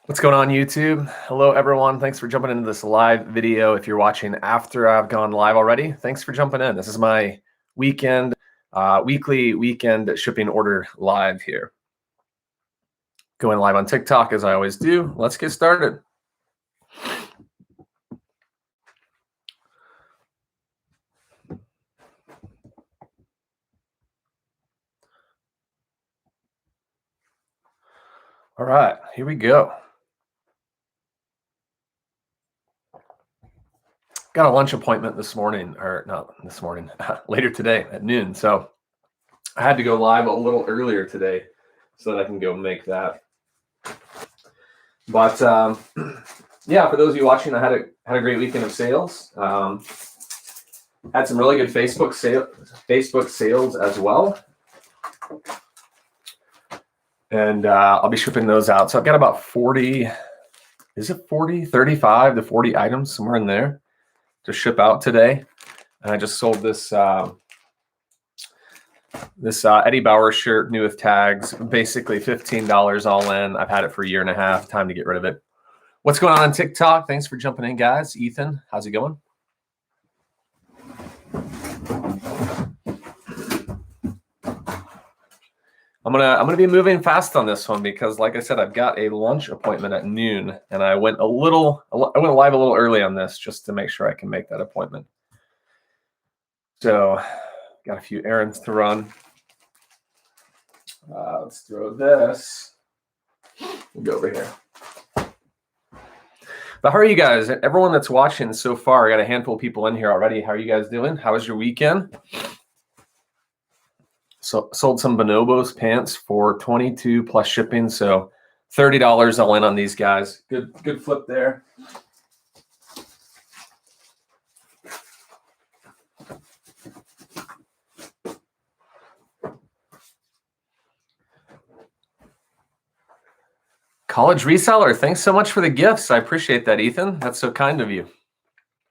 What's going on, YouTube? Hello, everyone. Thanks for jumping into this live video. If you're watching after I've gone live already, thanks for jumping in. This is my weekly weekend shipping order live here. Going live on TikTok as I always do. Let's get started. All right, here we go. Got a lunch appointment this morning, or not this morning, later today at noon. So I had to go live a little earlier today so that I can go make that. But yeah, for those of you watching, I had a great weekend of sales. Had some really good Facebook sales as well. And I'll be shipping those out. So I've got about 40, is it 40, 35 to 40 items, somewhere in there to ship out today. And I just sold this Eddie Bauer shirt, new with tags, basically $15 all in. I've had it for a year and a half, time to get rid of it. What's going on TikTok? Thanks for jumping in, guys. Ethan, how's it going? I'm gonna be moving fast on this one because, like I said, I've got a lunch appointment at noon, and I went live a little early on this just to make sure I can make that appointment. So, got a few errands to run. Let's throw this. We'll go over here. But how are you guys? Everyone that's watching so far, I got a handful of people in here already. How are you guys doing? How was your weekend? So sold some Bonobos pants for $22 plus shipping, so $30 all in on these guys. Good flip there. College reseller, thanks so much for the gifts. I appreciate that, Ethan. That's so kind of you.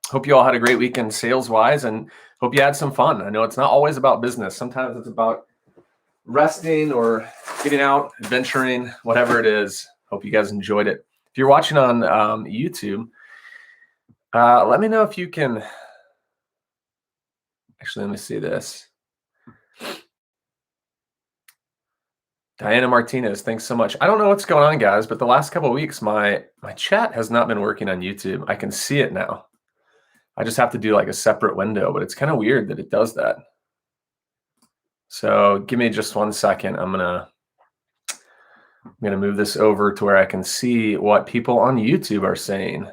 Hope you all had a great weekend sales-wise, and hope you had some fun. I know it's not always about business. Sometimes it's about resting or getting out, adventuring, whatever it is. Hope you guys enjoyed it. If you're watching on YouTube, let me know if you can. Actually, let me see this. Diana Martinez, thanks so much. I don't know what's going on, guys, but the last couple of weeks, my chat has not been working on YouTube. I can see it now. I just have to do like a separate window, but it's kind of weird that it does that. So give me just 1 second. I'm gonna move this over to where I can see what people on YouTube are saying.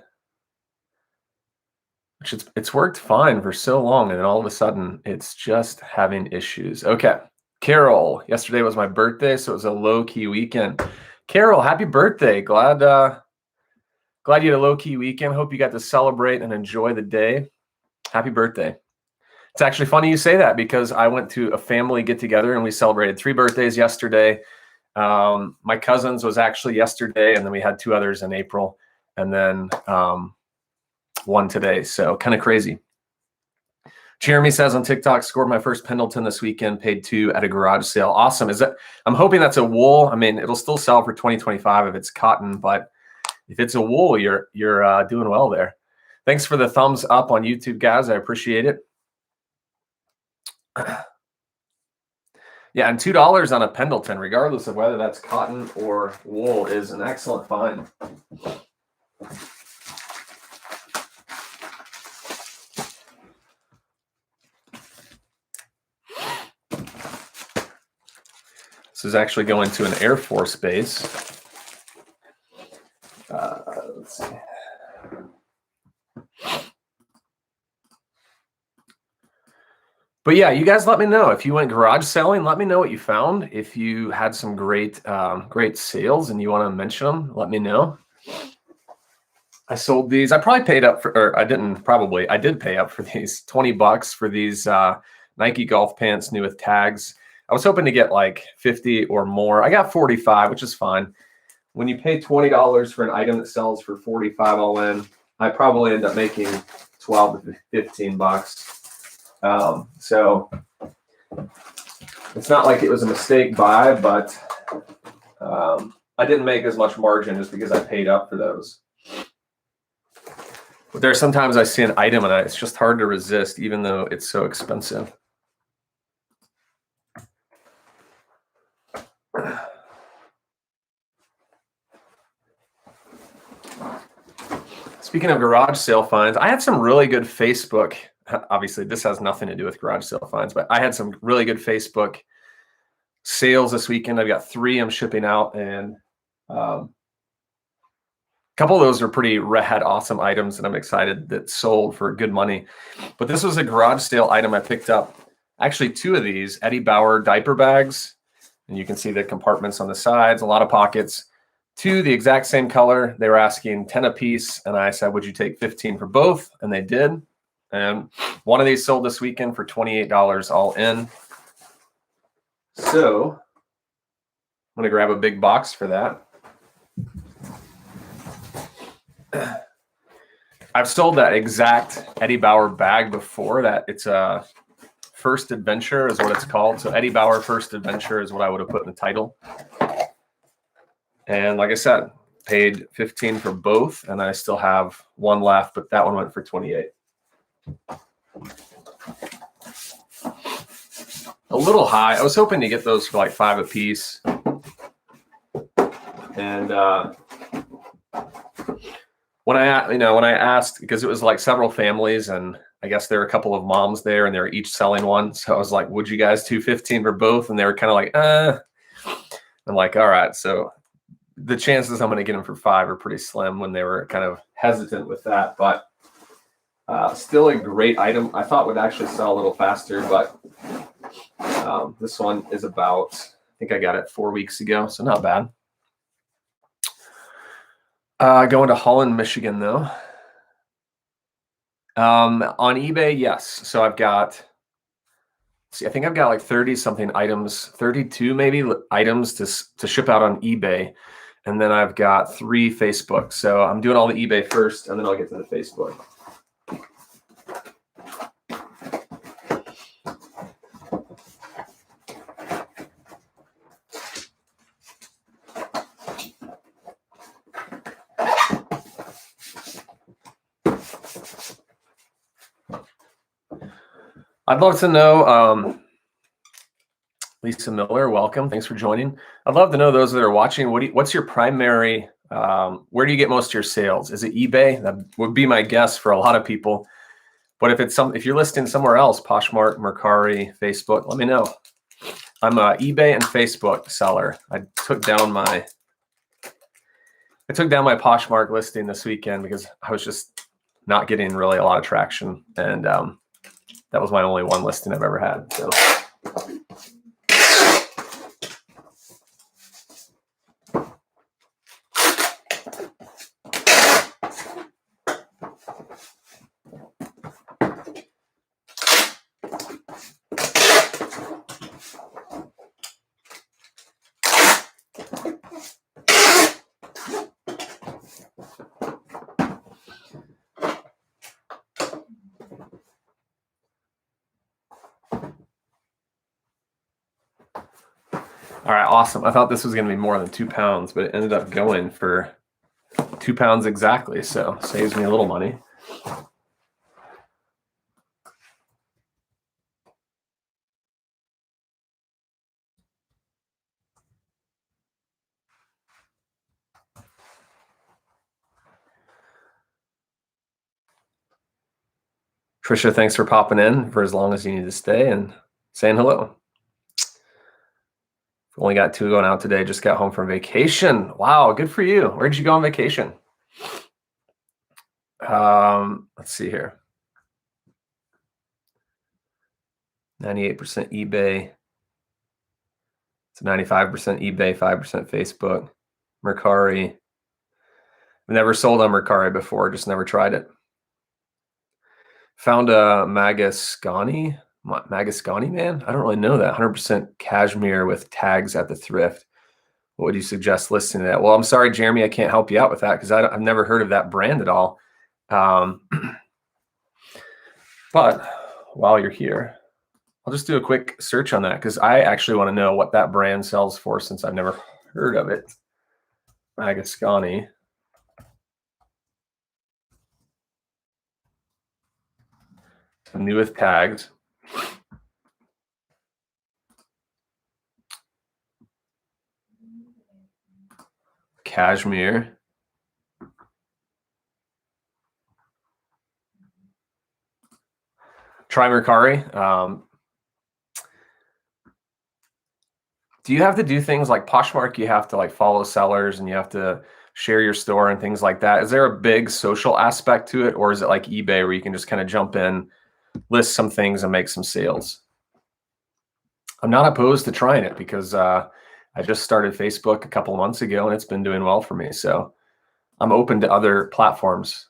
Which it's worked fine for so long, and then all of a sudden it's just having issues. Okay, Carol, yesterday was my birthday, so it was a low-key weekend. Carol, happy birthday! Glad you had a low-key weekend. Hope you got to celebrate and enjoy the day. Happy birthday. It's actually funny you say that because I went to a family get-together and we celebrated 3 birthdays yesterday. My cousin's was actually yesterday, and then we had 2 others in April, and then one today. So kind of crazy. Jeremy says on TikTok, scored my first Pendleton this weekend, paid $2 at a garage sale. Awesome. I'm hoping that's a wool. I mean, it'll still sell for $20.25 if it's cotton, but if it's a wool, you're doing well there. Thanks for the thumbs up on YouTube, guys. I appreciate it. Yeah, and $2 on a Pendleton, regardless of whether that's cotton or wool, is an excellent find. This is actually going to an Air Force base. Let's see. But yeah, you guys let me know if you went garage selling. Let me know what you found. If you had some great sales and you want to mention them, let me know. I sold these. I probably paid up for, or I didn't probably. I did pay up for these $20 for these Nike golf pants new with tags. I was hoping to get like 50 or more. I got 45, which is fine. When you pay $20 for an item that sells for 45 all in, I probably end up making 12 to 15 bucks. So it's not like it was a mistake buy, but I didn't make as much margin just because I paid up for those. But there's sometimes I see an item and it's just hard to resist, even though it's so expensive. Speaking of garage sale finds, I had some really good Facebook. Obviously, this has nothing to do with garage sale finds, but I had some really good Facebook sales this weekend. I've got 3 I'm shipping out, and a couple of those are pretty had awesome items, and I'm excited that sold for good money. But this was a garage sale item I picked up. Actually, 2 of these Eddie Bauer diaper bags, and you can see the compartments on the sides, a lot of pockets. 2 the exact same color. They were asking 10 a piece, and I said, would you take 15 for both? And they did. And one of these sold this weekend for $28 all in. So I'm going to grab a big box for that. I've sold that exact Eddie Bauer bag before. That it's a First Adventure is what it's called. So Eddie Bauer First Adventure is what I would have put in the title. And like I said, paid 15 for both, and I still have one left, but that one went for 28. A little high. I was hoping to get those for like 5 a piece. And when I asked, because it was like several families, and I guess there were a couple of moms there, and they were each selling one. So I was like, would you guys do 15 for both? And they were kind of like, I'm like, all right. So the chances I'm going to get them for 5 are pretty slim when they were kind of hesitant with that. But still a great item. I thought would actually sell a little faster, but this one is about, I think I got it 4 weeks ago, so not bad. Going to Holland, Michigan, though. On eBay, yes. So I've got, I think I've got like 30 something items, 32 maybe items to ship out on eBay. And then I've got 3 Facebook. So I'm doing all the eBay first, and then I'll get to the Facebook. I'd love to know, Lisa Miller, welcome. Thanks for joining. I'd love to know, those that are watching, what's your primary, where do you get most of your sales? Is it eBay? That would be my guess for a lot of people. But if you're listing somewhere else, Poshmark, Mercari, Facebook, let me know. I'm a eBay and Facebook seller. I took down my Poshmark listing this weekend because I was just not getting really a lot of traction, and that was my only one listing I've ever had. So. All right, awesome. I thought this was going to be more than 2 pounds, but it ended up going for 2 pounds exactly. So saves me a little money. Trisha, thanks for popping in for as long as you need to stay and saying hello. Only got 2 going out today. Just got home from vacation. Wow, good for you. Where did you go on vacation? Let's see here. 98% eBay. It's 95% eBay, 5% Facebook. Mercari. I've never sold on Mercari before, just never tried it. Found a Magascani man. I don't really know that. 100% cashmere with tags at the thrift. What would you suggest listing that? Well, I'm sorry, Jeremy, I can't help you out with that because I've never heard of that brand at all. But while you're here, I'll just do a quick search on that because I actually want to know what that brand sells for since I've never heard of it. Magascani. New with tags. Cashmere. Tri-Mercari. Do you have to do things like Poshmark? You have to like follow sellers and you have to share your store and things like that. Is there a big social aspect to it, or is it like eBay where you can just kind of jump in, list some things, and make some sales? I'm not opposed to trying it because I just started Facebook a couple of months ago and it's been doing well for me. So I'm open to other platforms.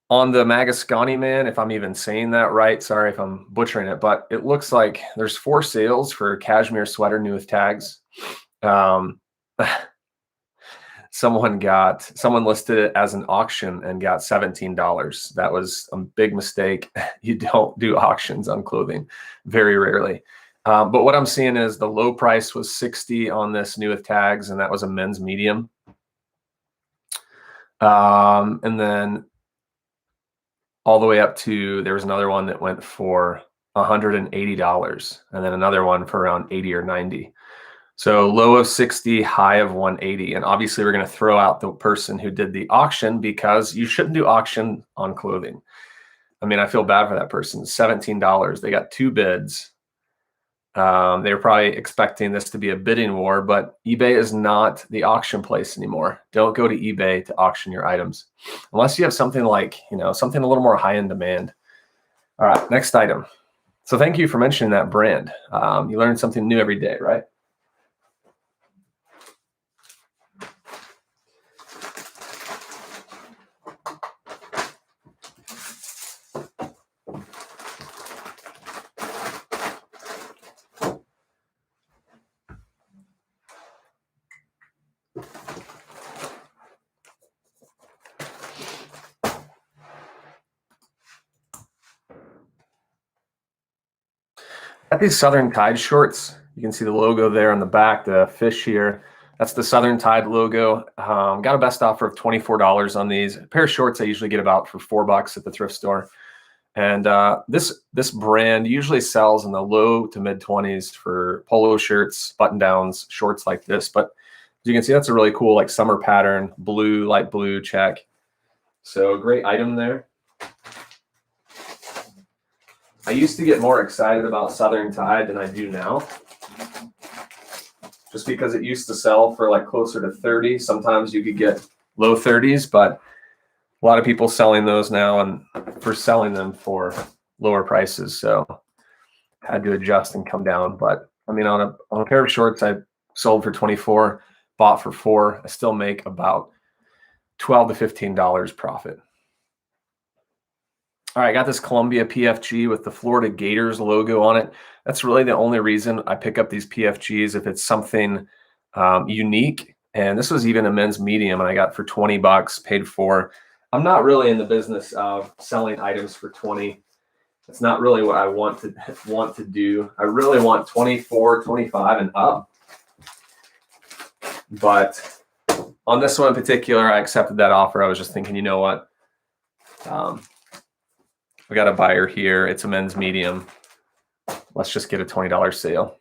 On the Magascani, man, if I'm even saying that right, sorry if I'm butchering it, but it looks like there's 4 sales for cashmere sweater new with tags. Um, someone listed it as an auction and got $17. That was a big mistake. You don't do auctions on clothing, very rarely. But what I'm seeing is the low price was 60 on this new with tags, and that was a men's medium. And then all the way up to, there was another one that went for $180, and then another one for around 80 or 90. So low of 60, high of 180. And obviously we're going to throw out the person who did the auction because you shouldn't do auction on clothing. I mean, I feel bad for that person. $17. They got 2 bids. They were probably expecting this to be a bidding war, but eBay is not the auction place anymore. Don't go to eBay to auction your items unless you have something like, something a little more high in demand. All right, next item. So thank you for mentioning that brand. You learn something new every day, right? Got these Southern Tide shorts. You can see the logo there on the back, the fish here. That's the Southern Tide logo. Got a best offer of $24 on these. A pair of shorts I usually get about for $4 at the thrift store. And this brand usually sells in the low to mid 20s for polo shirts, button downs, shorts like this. But as you can see, that's a really cool like summer pattern, blue, light blue check. So great item there. I used to get more excited about Southern Tide than I do now, just because it used to sell for like closer to 30. Sometimes you could get low 30s, but a lot of people selling those now and for selling them for lower prices. So had to adjust and come down. But I mean, on a pair of shorts I sold for 24, bought for 4, I still make about $12 to $15 profit. All right, I got this Columbia PFG with the Florida Gators logo on it. That's really the only reason I pick up these PFGs, if it's something unique. And this was even a men's medium, and I got for $20, paid for. I'm not really in the business of selling items for 20. It's not really what I want to do. I really want 24, 25 and up. But on this one in particular, I accepted that offer. I was just thinking, you know what? We got a buyer here. It's a men's medium. Let's just get a $20 sale.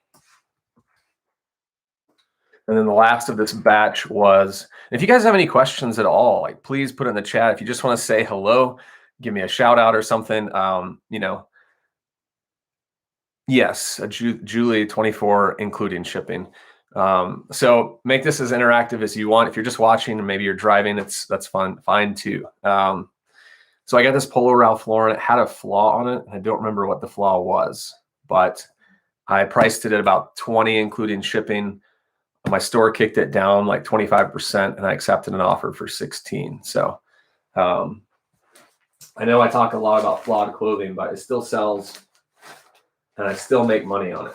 And then the last of this batch was, if you guys have any questions at all, like please put it in the chat. If you just want to say hello, give me a shout out or something. Yes, a Julie 24, including shipping. So make this as interactive as you want. If you're just watching and maybe you're driving, that's fine too. So I got this Polo Ralph Lauren. It had a flaw on it. I don't remember what the flaw was, but I priced it at about 20, including shipping. My store kicked it down like 25%, and I accepted an offer for 16. So I know I talk a lot about flawed clothing, but it still sells, and I still make money on it.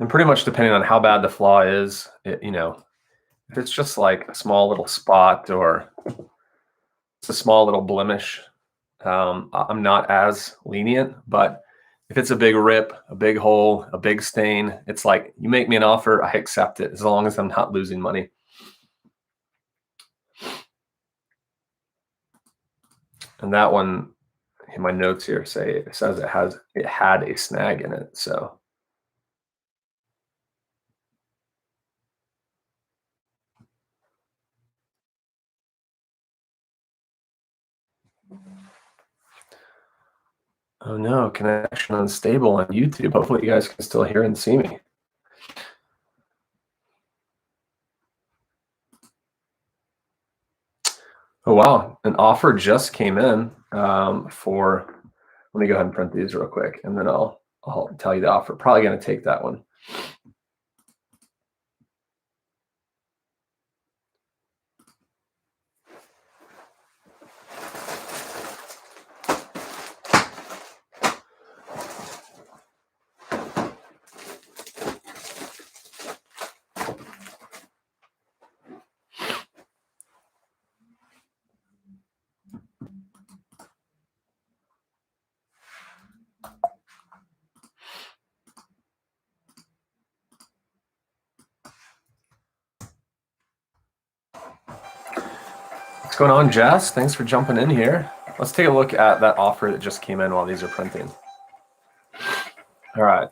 And pretty much depending on how bad the flaw is, if it's just like a small little spot or it's a small little blemish, I'm not as lenient. But if it's a big rip, a big hole, a big stain, it's like, you make me an offer, I accept it as long as I'm not losing money. And that one, in my notes here, it says it had a snag in it. So oh no, connection unstable on YouTube. Hopefully you guys can still hear and see me. Oh wow, an offer just came in for. Let me go ahead and print these real quick, and then I'll tell you the offer. Probably going to take that one. What's going on, Jess? Thanks for jumping in here. Let's take a look at that offer that just came in while these are printing. All right.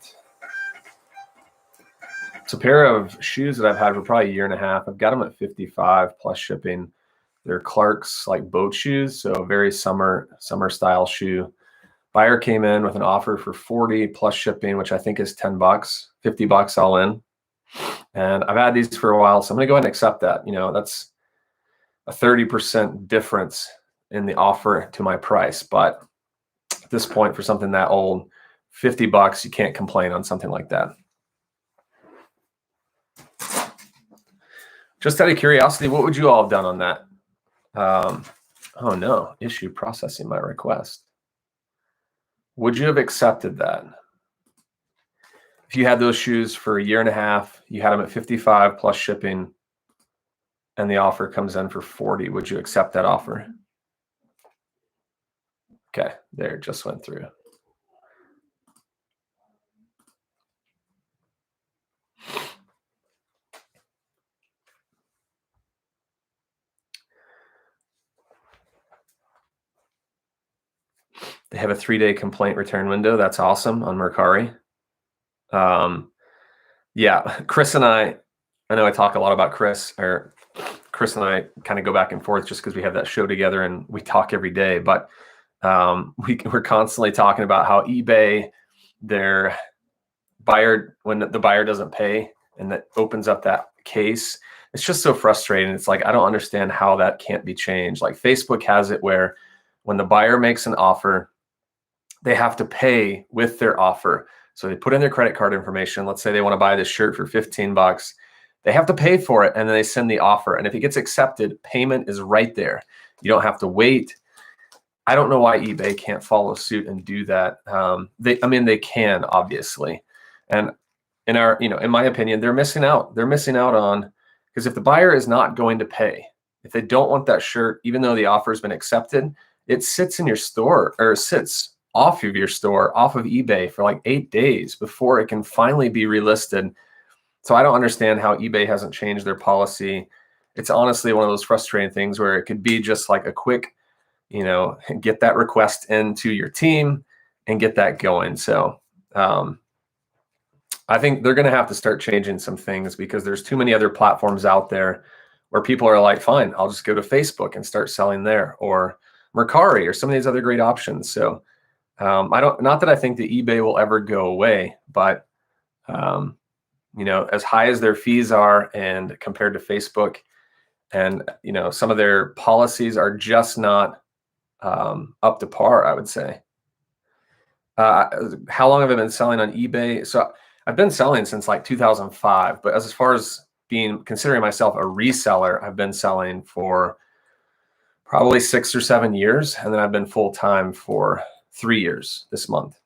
It's a pair of shoes that I've had for probably a year and a half. I've got them at 55 plus shipping. They're Clark's like boat shoes, so a very summer style shoe. Buyer came in with an offer for 40 plus shipping, which I think is $10, $50 all in. And I've had these for a while, so I'm gonna go ahead and accept that. That's a 30% difference in the offer to my price. But at this point, for something that old, $50, you can't complain on something like that. Just out of curiosity, what would you all have done on that? Oh no, issue processing my request. Would you have accepted that? If you had those shoes for a year and a half, you had them at 55 plus shipping, and the offer comes in for 40, would you accept that offer? Okay, there, it just went through. They have a 3-day complaint return window. That's awesome on Mercari. Yeah, Chris and I know I talk a lot about Chris and I kind of go back and forth just because we have that show together and we talk every day. But we're constantly talking about how eBay, their buyer, when the buyer doesn't pay and that opens up that case, it's just so frustrating. It's like, I don't understand how that can't be changed. Like Facebook has it where when the buyer makes an offer, they have to pay with their offer. So they put in their credit card information. Let's say they want to buy this shirt for $15. They have to pay for it, and then they send the offer. And if it gets accepted, payment is right there. You don't have to wait. I don't know why eBay can't follow suit and do that. They can, obviously. And in my opinion, they're missing out. They're missing out on, because if the buyer is not going to pay, if they don't want that shirt, even though the offer has been accepted, it sits in your store, or sits off of your store, off of eBay for like 8 days before it can finally be relisted. So I don't understand how eBay hasn't changed their policy. It's honestly one of those frustrating things where it could be just like a quick, get that request into your team and get that going. So I think they're going to have to start changing some things, because there's too many other platforms out there where people are like, fine, I'll just go to Facebook and start selling there, or Mercari, or some of these other great options. So not that I think the eBay will ever go away, but as high as their fees are, and compared to Facebook, and some of their policies are just not up to par, I would say. How long have I been selling on eBay? So I've been selling since like 2005, but as far as considering myself a reseller, I've been selling for probably 6 or 7 years, and then I've been full-time for 3 years this month.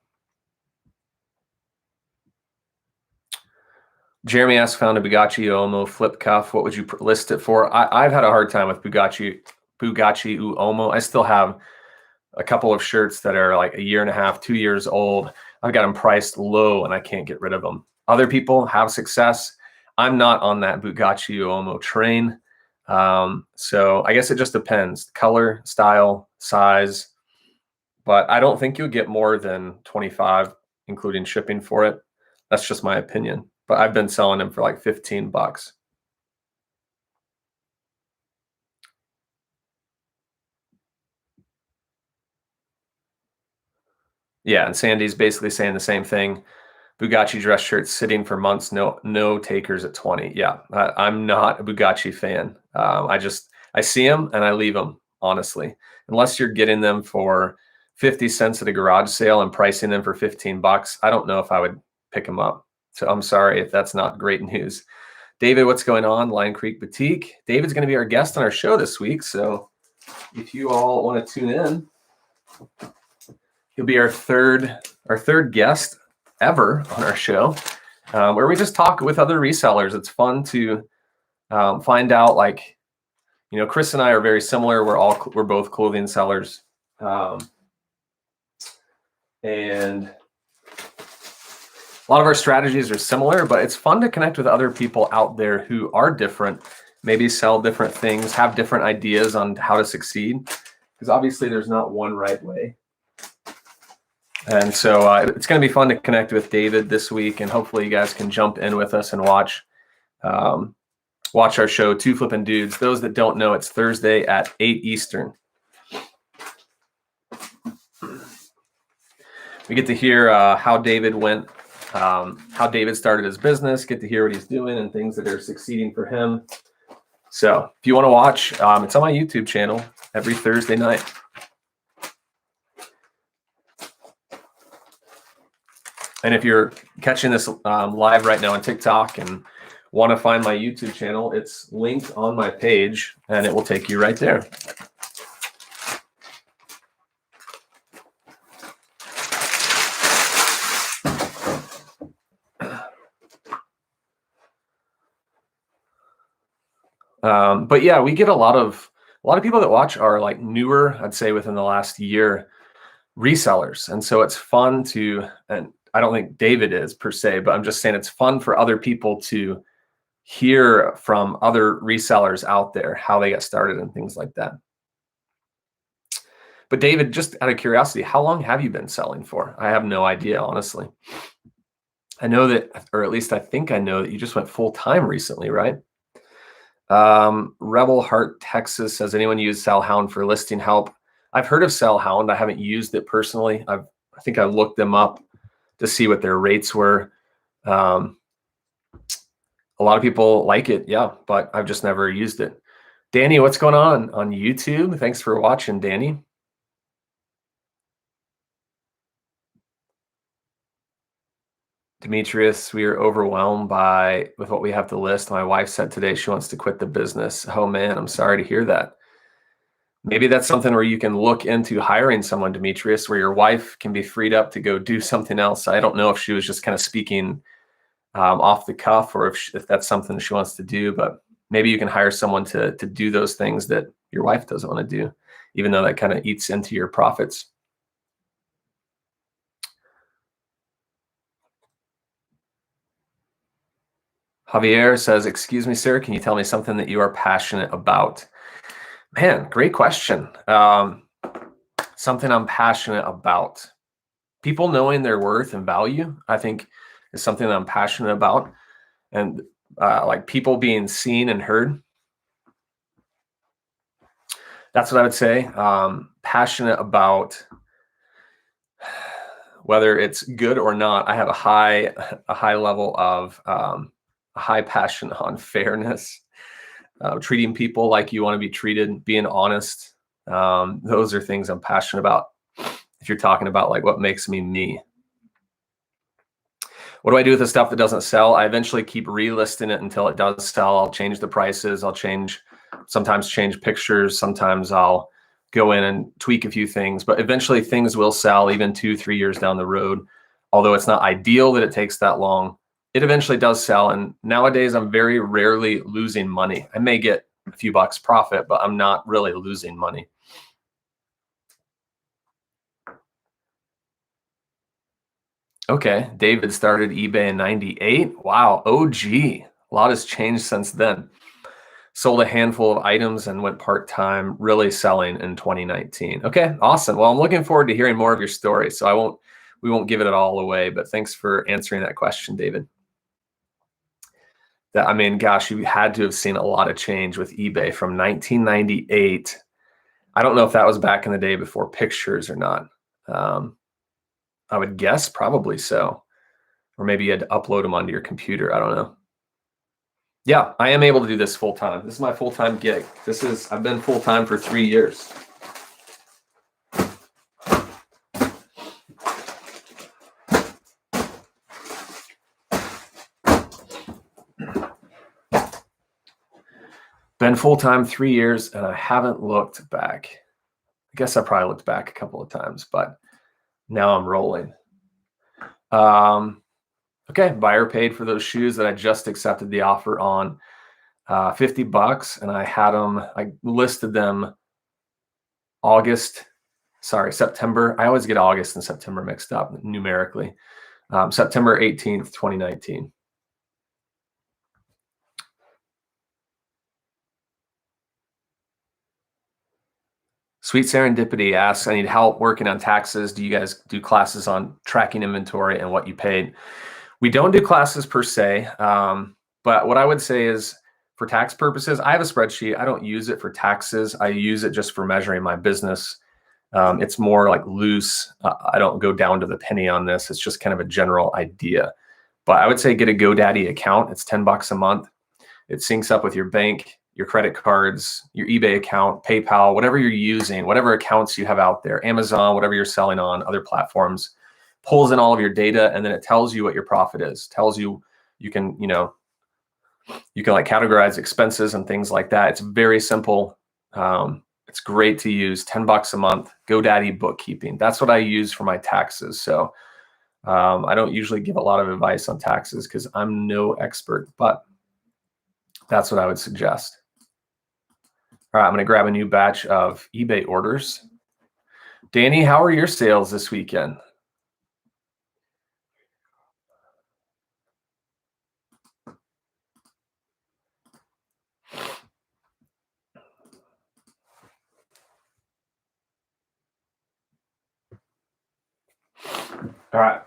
Jeremy asks, found a Bugatti Uomo flip cuff. What would you list it for? I've had a hard time with Bugatti Uomo. I still have a couple of shirts that are like a year and a half, 2 years old. I've got them priced low and I can't get rid of them. Other people have success. I'm not on that Bugatti Uomo train. So I guess it just depends. Color, style, size. But I don't think you'll get more than 25, including shipping for it. That's just my opinion. But I've been selling them for like $15. Yeah, and Sandy's basically saying the same thing. Bugatti dress shirts sitting for months, no takers at 20. Yeah, I'm not a Bugatti fan. I see them and I leave them, honestly. Unless you're getting them for 50 cents at a garage sale and pricing them for $15, I don't know if I would pick them up. So I'm sorry if that's not great news. David, what's going on? Lion Creek Boutique. David's going to be our guest on our show this week. So if you all want to tune in, he'll be our third guest ever on our show, where we just talk with other resellers. It's fun to find out, like, Chris and I are very similar. We're both clothing sellers, and a lot of our strategies are similar, but it's fun to connect with other people out there who are different, maybe sell different things, have different ideas on how to succeed, because obviously there's not one right way. And so it's going to be fun to connect with David this week, and hopefully you guys can jump in with us and watch our show, Two Flippin' Dudes. Those that don't know, it's Thursday at 8 Eastern. We get to hear how David went, how David started his business, get to hear what he's doing and things that are succeeding for him. So if you want to watch, it's on my YouTube channel every Thursday night. And if you're catching this live right now on TikTok and want to find my YouTube channel, it's linked on my page and it will take you right there. But yeah, we get a lot of people that watch are like newer, I'd say within the last year, resellers. And so it's fun and I don't think David is per se, but I'm just saying it's fun for other people to hear from other resellers out there, how they got started and things like that. But David, just out of curiosity, how long have you been selling for? I have no idea, honestly. I know that, or at least I think I know that you just went full time recently, right? Rebel Heart Texas says, anyone use Salhound for listing help? I've heard of Salhound. I haven't used it personally. I think I looked them up to see what their rates were. A lot of people like it, yeah, but I've just never used it. Danny, what's going on YouTube? Thanks for watching, Danny. Demetrius, we are overwhelmed with what we have to list. My wife said today she wants to quit the business. Oh man, I'm sorry to hear that. Maybe that's something where you can look into hiring someone, Demetrius, where your wife can be freed up to go do something else. I don't know if she was just kind of speaking off the cuff or if that's something she wants to do, but maybe you can hire someone to do those things that your wife doesn't want to do, even though that kind of eats into your profits. Javier says, excuse me, sir, can you tell me something that you are passionate about? Man, great question. Something I'm passionate about. People knowing their worth and value, I think, is something that I'm passionate about. And like people being seen and heard. That's what I would say. Passionate about whether it's good or not. I have a high level of a high passion on fairness. Treating people like you want to be treated, being honest. Those are things I'm passionate about. If you're talking about like what makes me me. What do I do with the stuff that doesn't sell? I eventually keep relisting it until it does sell. I'll change the prices. I'll sometimes change pictures. Sometimes I'll go in and tweak a few things, but eventually things will sell even 2-3 years down the road. Although it's not ideal that it takes that long, it eventually does sell. And nowadays I'm very rarely losing money. I may get a few bucks profit, but I'm not really losing money. Okay, David started eBay in 98. Wow, OG. A lot has changed since then. Sold a handful of items and went part-time, really selling in 2019. Okay, awesome. Well, I'm looking forward to hearing more of your story. So we won't give it all away, but thanks for answering that question, David. I mean, gosh, you had to have seen a lot of change with eBay from 1998. I don't know if that was back in the day before pictures or not. Um, I would guess probably so. Or maybe you had to upload them onto your computer. I don't know. Yeah, I am able to do this full time. This is my full-time gig. I've been full-time for 3 years. Been full-time 3 years and I haven't looked back. I guess I probably looked back a couple of times, but now I'm rolling. Okay, buyer paid for those shoes that I just accepted the offer on, $50, and I listed them September. I always get August and September mixed up numerically. September 18th, 2019. Sweet Serendipity asks, I need help working on taxes. Do you guys do classes on tracking inventory and what you paid? We don't do classes per se, but what I would say is for tax purposes, I have a spreadsheet. I don't use it for taxes. I use it just for measuring my business. It's more like loose. I don't go down to the penny on this. It's just kind of a general idea. But I would say get a GoDaddy account. It's $10 a month. It syncs up with your bank, your credit cards, your eBay account, PayPal, whatever you're using, whatever accounts you have out there, Amazon, whatever you're selling on, other platforms, pulls in all of your data, and then it tells you what your profit is. Tells you can like categorize expenses and things like that. It's very simple. It's great to use. $10 a month. GoDaddy bookkeeping. That's what I use for my taxes. So I don't usually give a lot of advice on taxes because I'm no expert, but that's what I would suggest. All right, I'm going to grab a new batch of eBay orders. Danny, how are your sales this weekend? All right.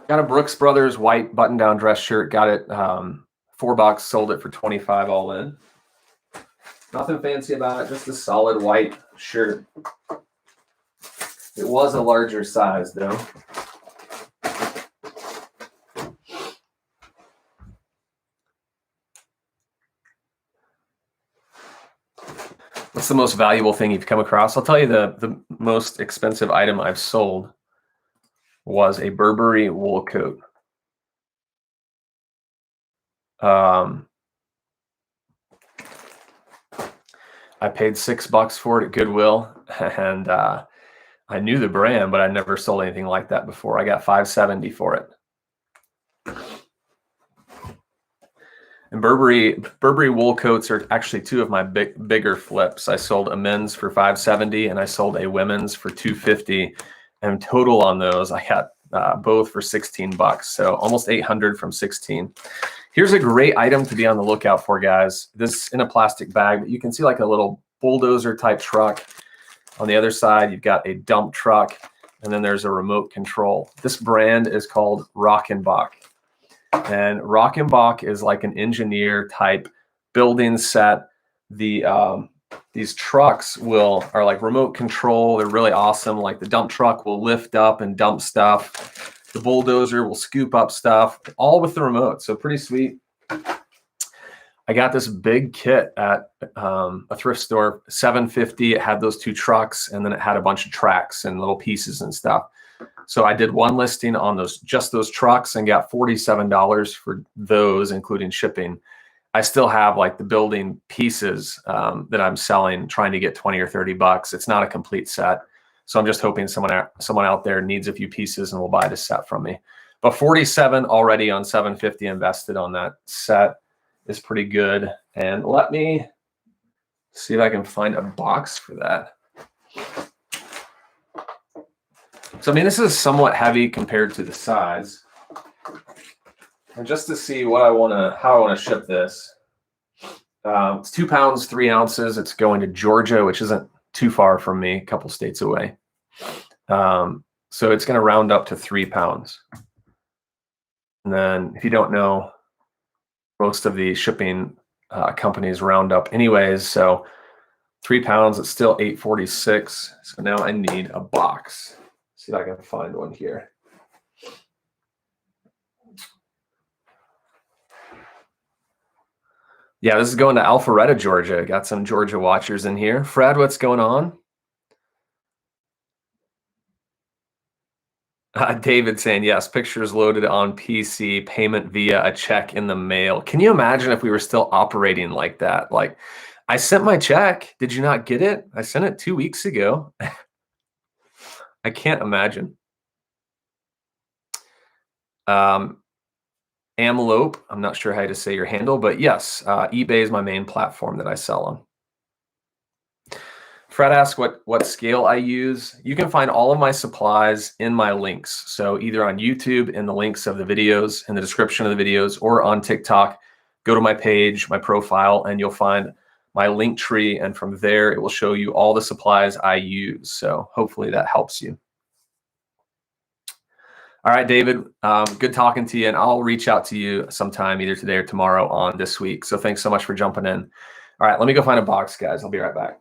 Got a Brooks Brothers white button-down dress shirt. Got it $4. Sold it for 25 all in. Nothing fancy about it. Just a solid white shirt. It was a larger size though. What's the most valuable thing you've come across? I'll tell you the most expensive item I've sold was a Burberry wool coat. I paid $6 for it at Goodwill, and I knew the brand, but I never sold anything like that before. I got $5.70 for it. And Burberry wool coats are actually two of my bigger flips. I sold a men's for $5.70 and I sold a women's for $2.50. And total on those, I got both for $16. So almost 800 from 16. Here's a great item to be on the lookout for, guys. This in a plastic bag, but you can see like a little bulldozer type truck. On the other side, you've got a dump truck, and then there's a remote control. This brand is called Rockenbach. And Rockenbach is like an engineer type building set. These trucks are like remote control. They're really awesome. Like the dump truck will lift up and dump stuff. The bulldozer will scoop up stuff, all with the remote. So pretty sweet. I got this big kit at a thrift store, $7.50. It had those two trucks, and then it had a bunch of tracks and little pieces and stuff. So I did one listing on just those trucks and got $47 for those, including shipping. I still have like the building pieces that I'm selling, trying to get 20 or $30. It's not a complete set. So I'm just hoping someone out there needs a few pieces and will buy this set from me. But 47 already on 750 invested on that set is pretty good. And let me see if I can find a box for that. So, I mean, this is somewhat heavy compared to the size. And just to see how I want to ship this, it's 2 pounds, 3 ounces. It's going to Georgia, which isn't too far from me, a couple states away. So it's going to round up to 3 pounds. And then if you don't know, most of the shipping companies round up anyways. So 3 pounds, it's still $8.46. So now I need a box. See if I can find one here. Yeah, this is going to Alpharetta, Georgia. Got some Georgia watchers in here. Fred, what's going on? David saying, yes, pictures loaded on PC, payment via a check in the mail. Can you imagine if we were still operating like that? Like, I sent my check. Did you not get it? I sent it 2 weeks ago. I can't imagine. Amlope, I'm not sure how to say your handle, but yes, eBay is my main platform that I sell on. Fred asked what scale I use. You can find all of my supplies in my links. So either on YouTube in the links of the videos, in the description of the videos, or on TikTok, go to my page, my profile, and you'll find my link tree. And from there, it will show you all the supplies I use. So hopefully that helps you. All right, David, good talking to you. And I'll reach out to you sometime either today or tomorrow on this week. So thanks so much for jumping in. All right, let me go find a box, guys. I'll be right back.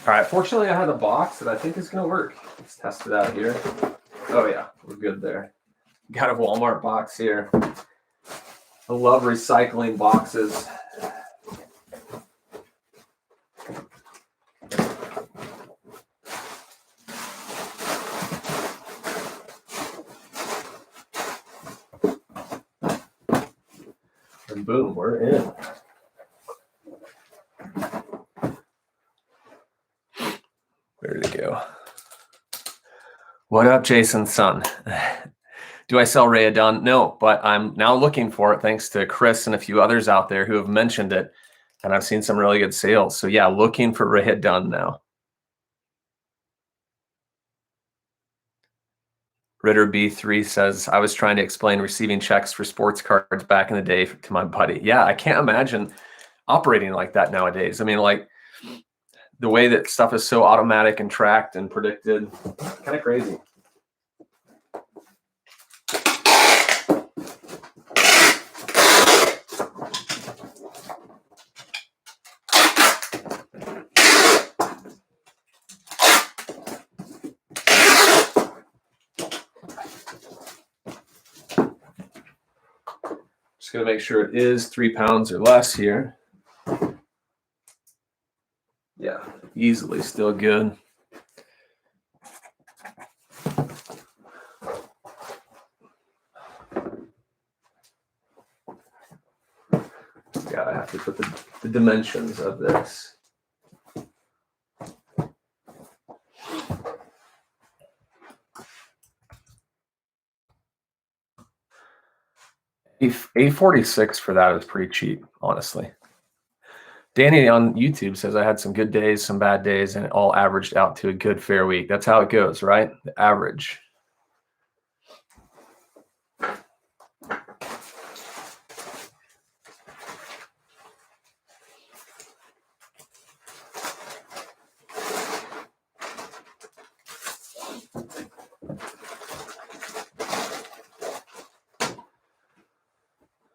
All right, fortunately I had a box that I think is gonna work. Let's test it out here. Oh yeah, we're good there. Got a Walmart box here. I love recycling boxes. And boom, we're in. Ready to go. What up, Jason's son? Do I sell Rayadon? No, but I'm now looking for it thanks to Chris and a few others out there who have mentioned it. And I've seen some really good sales. So yeah, looking for Rayadon now. Ritter B3 says, I was trying to explain receiving checks for sports cards back in the day to my buddy. Yeah, I can't imagine operating like that nowadays. I mean, like the way that stuff is so automatic and tracked and predicted, kind of crazy. Just gonna make sure it is 3 pounds or less here. Yeah, easily still good. Yeah, I have to put the dimensions of this. $8.46 for that is pretty cheap, honestly. Danny on YouTube says I had some good days, some bad days, and it all averaged out to a good fair week. That's how it goes, right? The average.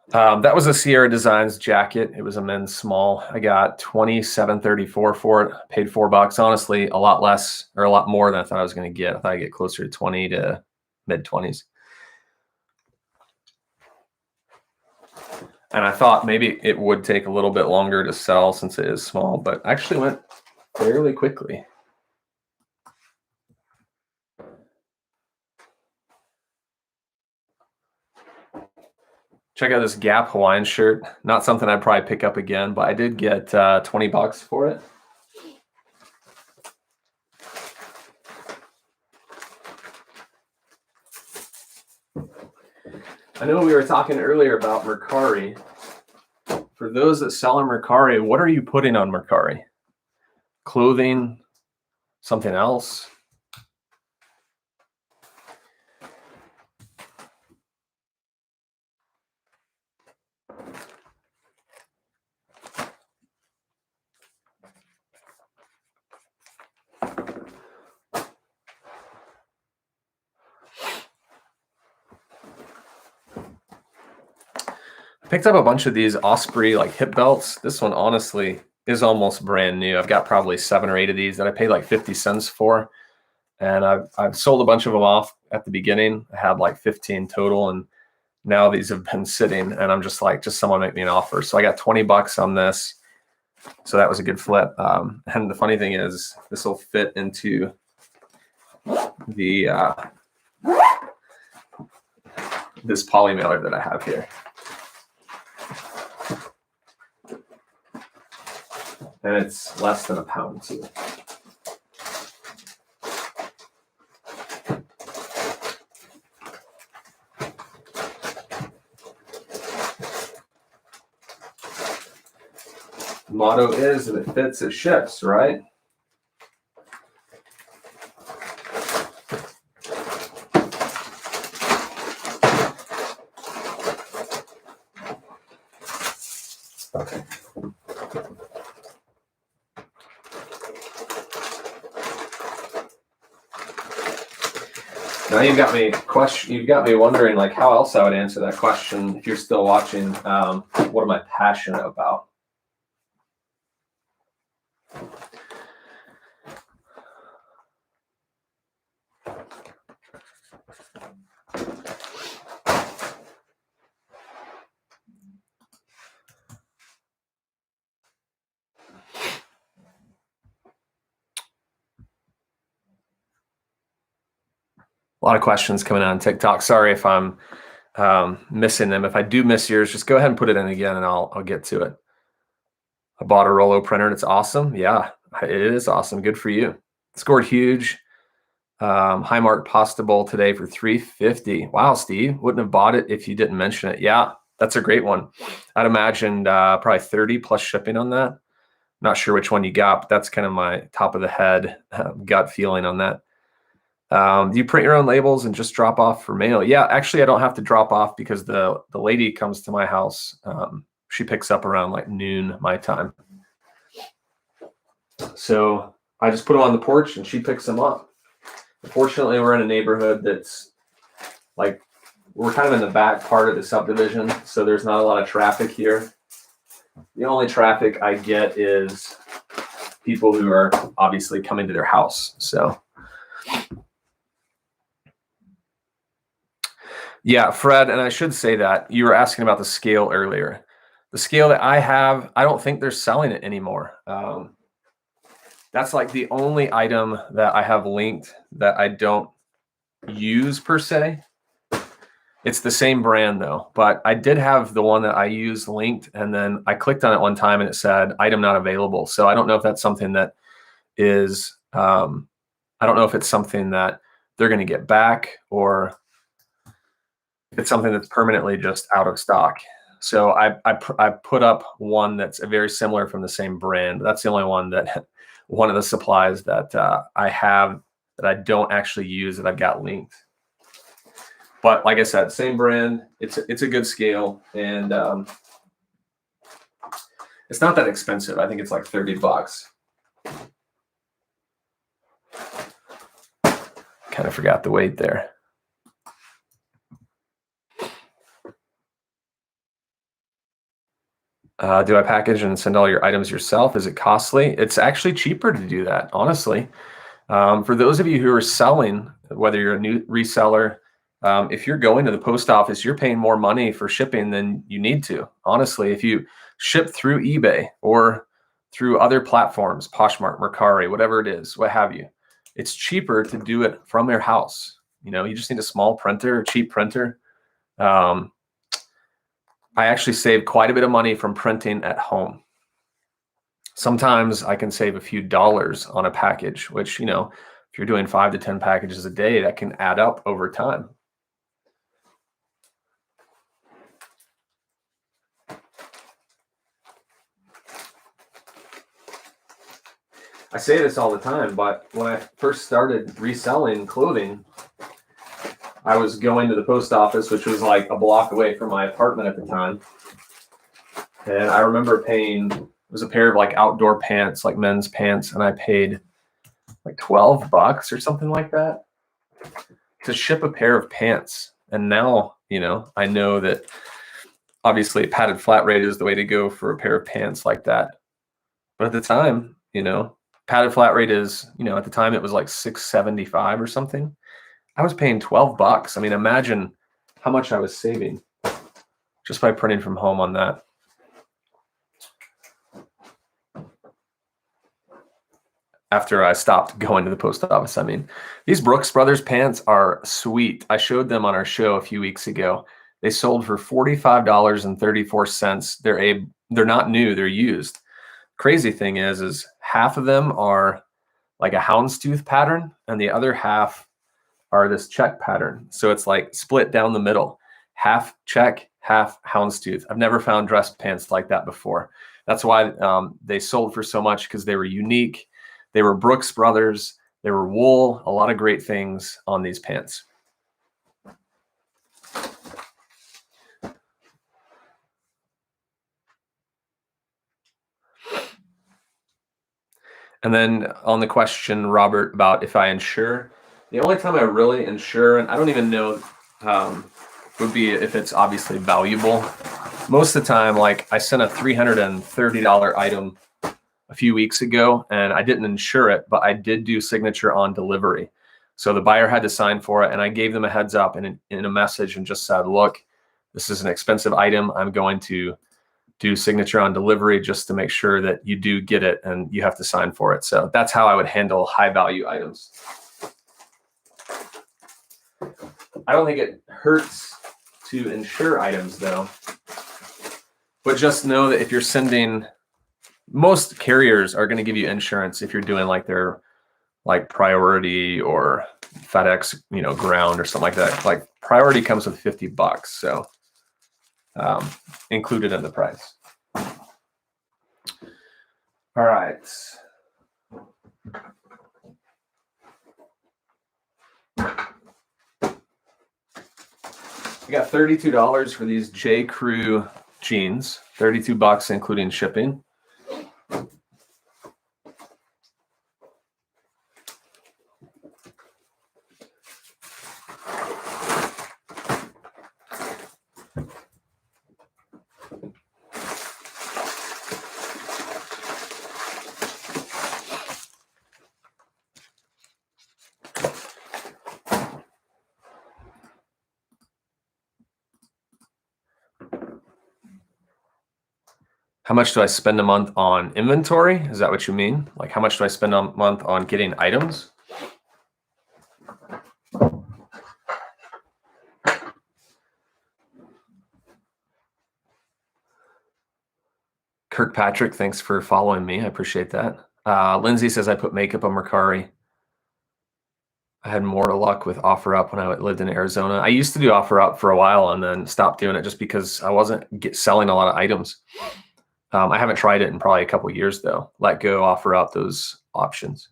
That was a Sierra Designs jacket. It was a men's small. I got $27.34 for it. Paid $4. Honestly, a lot less or a lot more than I thought I was going to get. I thought I'd get closer to 20 to mid 20s. And I thought maybe it would take a little bit longer to sell since it is small, but actually went fairly quickly. Check out this Gap Hawaiian shirt. Not something I'd probably pick up again, but I did get $20 for it. I know we were talking earlier about Mercari. For those that sell on Mercari, what are you putting on Mercari? Clothing, something else? I picked up a bunch of these Osprey like hip belts. This one honestly is almost brand new. I've got probably 7 or 8 of these that I paid like 50 cents for. And I've sold a bunch of them off at the beginning. I had like 15 total, and now these have been sitting, and I'm just like, just someone make me an offer. So I got $20 on this. So that was a good flip. And the funny thing is, this will fit into the this poly mailer that I have here. And it's less than a pound too. The motto is, if it fits, it ships, right? Now you've got me wondering like how else I would answer that question if you're still watching. What am I passionate about? A lot of questions coming on TikTok. Sorry if I'm missing them. If I do miss yours, just go ahead and put it in again and I'll get to it. I bought a Rollo printer and it's awesome. Yeah, it is awesome. Good for you. Scored huge. High mark pasta bowl today for $3.50. Wow, Steve, wouldn't have bought it if you didn't mention it. Yeah, that's a great one. I'd imagined probably 30 plus shipping on that. Not sure which one you got, but that's kind of my top of the head gut feeling on that. Do you print your own labels and just drop off for mail? Yeah, actually, I don't have to drop off because the lady comes to my house. She picks up around like noon my time. So I just put them on the porch and she picks them up. Fortunately, we're in a neighborhood that's like, we're kind of in the back part of the subdivision, so there's not a lot of traffic here. The only traffic I get is people who are obviously coming to their house. So yeah, Fred, and I should say that you were asking about the scale earlier. The scale that I have, I don't think they're selling it anymore. That's like the only item that I have linked that I don't use per se. It's the same brand though, but I did have the one that I use linked, and then I clicked on it one time and it said item not available. So I don't know if that's something that is, I don't know if it's something that they're going to get back or it's something that's permanently just out of stock. So I put up one that's very similar from the same brand. That's the only one that one of the supplies that I have that I don't actually use that I've got linked. But like I said, same brand. It's a good scale, and it's not that expensive. I think it's like $30. Kind of forgot the weight there. Do I package and send all your items yourself? Is it costly? It's actually cheaper to do that, honestly. For those of you who are selling, whether you're a new reseller, if you're going to the post office, you're paying more money for shipping than you need to. Honestly, if you ship through eBay or through other platforms, Poshmark, Mercari, whatever it is, what have you, it's cheaper to do it from your house. You just need a small printer, a cheap printer. I actually save quite a bit of money from printing at home. Sometimes I can save a few dollars on a package, which, if you're doing 5 to 10 packages a day, that can add up over time. I say this all the time, but when I first started reselling clothing, I was going to the post office, which was like a block away from my apartment at the time. And I remember paying, it was a pair of like outdoor pants, like men's pants, and I paid like $12 or something like that to ship a pair of pants. And now, I know that obviously padded flat rate is the way to go for a pair of pants like that. But at the time, padded flat rate is, at the time it was like $6.75 or something. I was paying $12. I mean, imagine how much I was saving just by printing from home on that. After I stopped going to the post office. I mean, these Brooks Brothers pants are sweet. I showed them on our show a few weeks ago. They sold for $45.34. They're not new, they're used. Crazy thing is half of them are like a houndstooth pattern and the other half are this check pattern. So it's like split down the middle, half check, half houndstooth. I've never found dress pants like that before. That's why they sold for so much, because they were unique. They were Brooks Brothers. They were wool, a lot of great things on these pants. And then on the question, Robert, about if I insure, the only time I really insure, and I don't even know, would be if it's obviously valuable. Most of the time, like I sent a $330 item a few weeks ago and I didn't insure it, but I did do signature on delivery. So the buyer had to sign for it, and I gave them a heads up in a message and just said, look, this is an expensive item. I'm going to do signature on delivery just to make sure that you do get it and you have to sign for it. So that's how I would handle high value items. I don't think it hurts to insure items though, but just know that if you're sending, most carriers are going to give you insurance if you're doing like their like Priority or FedEx, ground or something like that. Like Priority comes with $50, so included in the price. All right. I got $32 for these J. Crew jeans, $32 including shipping. How much do I spend a month on inventory? Is that what you mean? Like how much do I spend a month on getting items? Kirkpatrick, thanks for following me. I appreciate that. Lindsay says I put makeup on Mercari. I had more luck with OfferUp when I lived in Arizona. I used to do OfferUp for a while and then stopped doing it just because I wasn't selling a lot of items. I haven't tried it in probably a couple of years though. Let go, OfferUp, those options.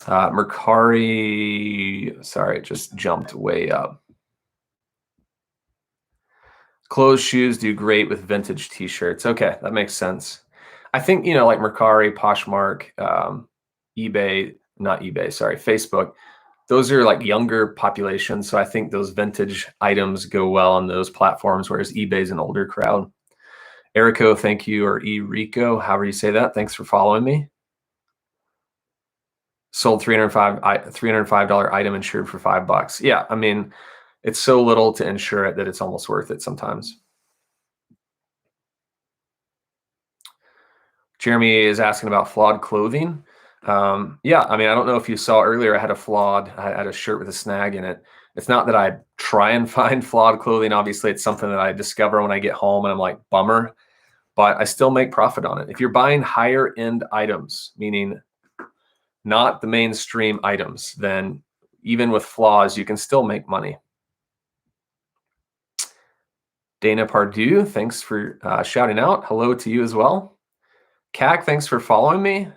Mercari, sorry, it just jumped way up. Clothes, shoes do great with vintage t-shirts. Okay, that makes sense. I think, like Mercari, Poshmark, Facebook, those are like younger populations. So I think those vintage items go well on those platforms, whereas eBay's an older crowd. Erico, thank you, or Erico, however you say that. Thanks for following me. Sold $305 item insured for $5. Yeah, I mean, it's so little to insure it that it's almost worth it sometimes. Jeremy is asking about flawed clothing. Yeah, I mean, I don't know if you saw earlier, I had a shirt with a snag in it. It's not that I try and find flawed clothing. Obviously, it's something that I discover when I get home and I'm like, bummer, but I still make profit on it. If you're buying higher end items, meaning not the mainstream items, then even with flaws, you can still make money. Dana Pardue, thanks for shouting out. Hello to you as well. CAC, thanks for following me.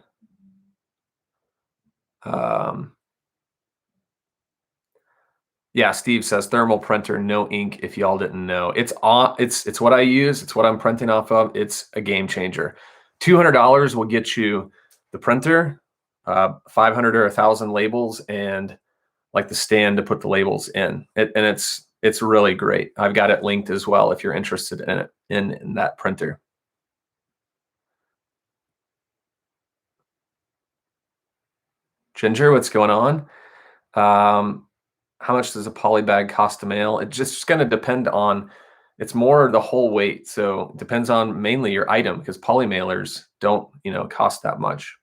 Yeah, Steve says thermal printer, no ink. If y'all didn't know, it's what I use. It's what I'm printing off of. It's a game changer. $200 will get you the printer, 500 or 1,000 labels, and like the stand to put the labels in. And it's really great. I've got it linked as well if you're interested in it in that printer. Ginger, what's going on? How much does a polybag cost to mail? It's just going to depend on, it's more the whole weight. So it depends on mainly your item, because poly mailers don't, cost that much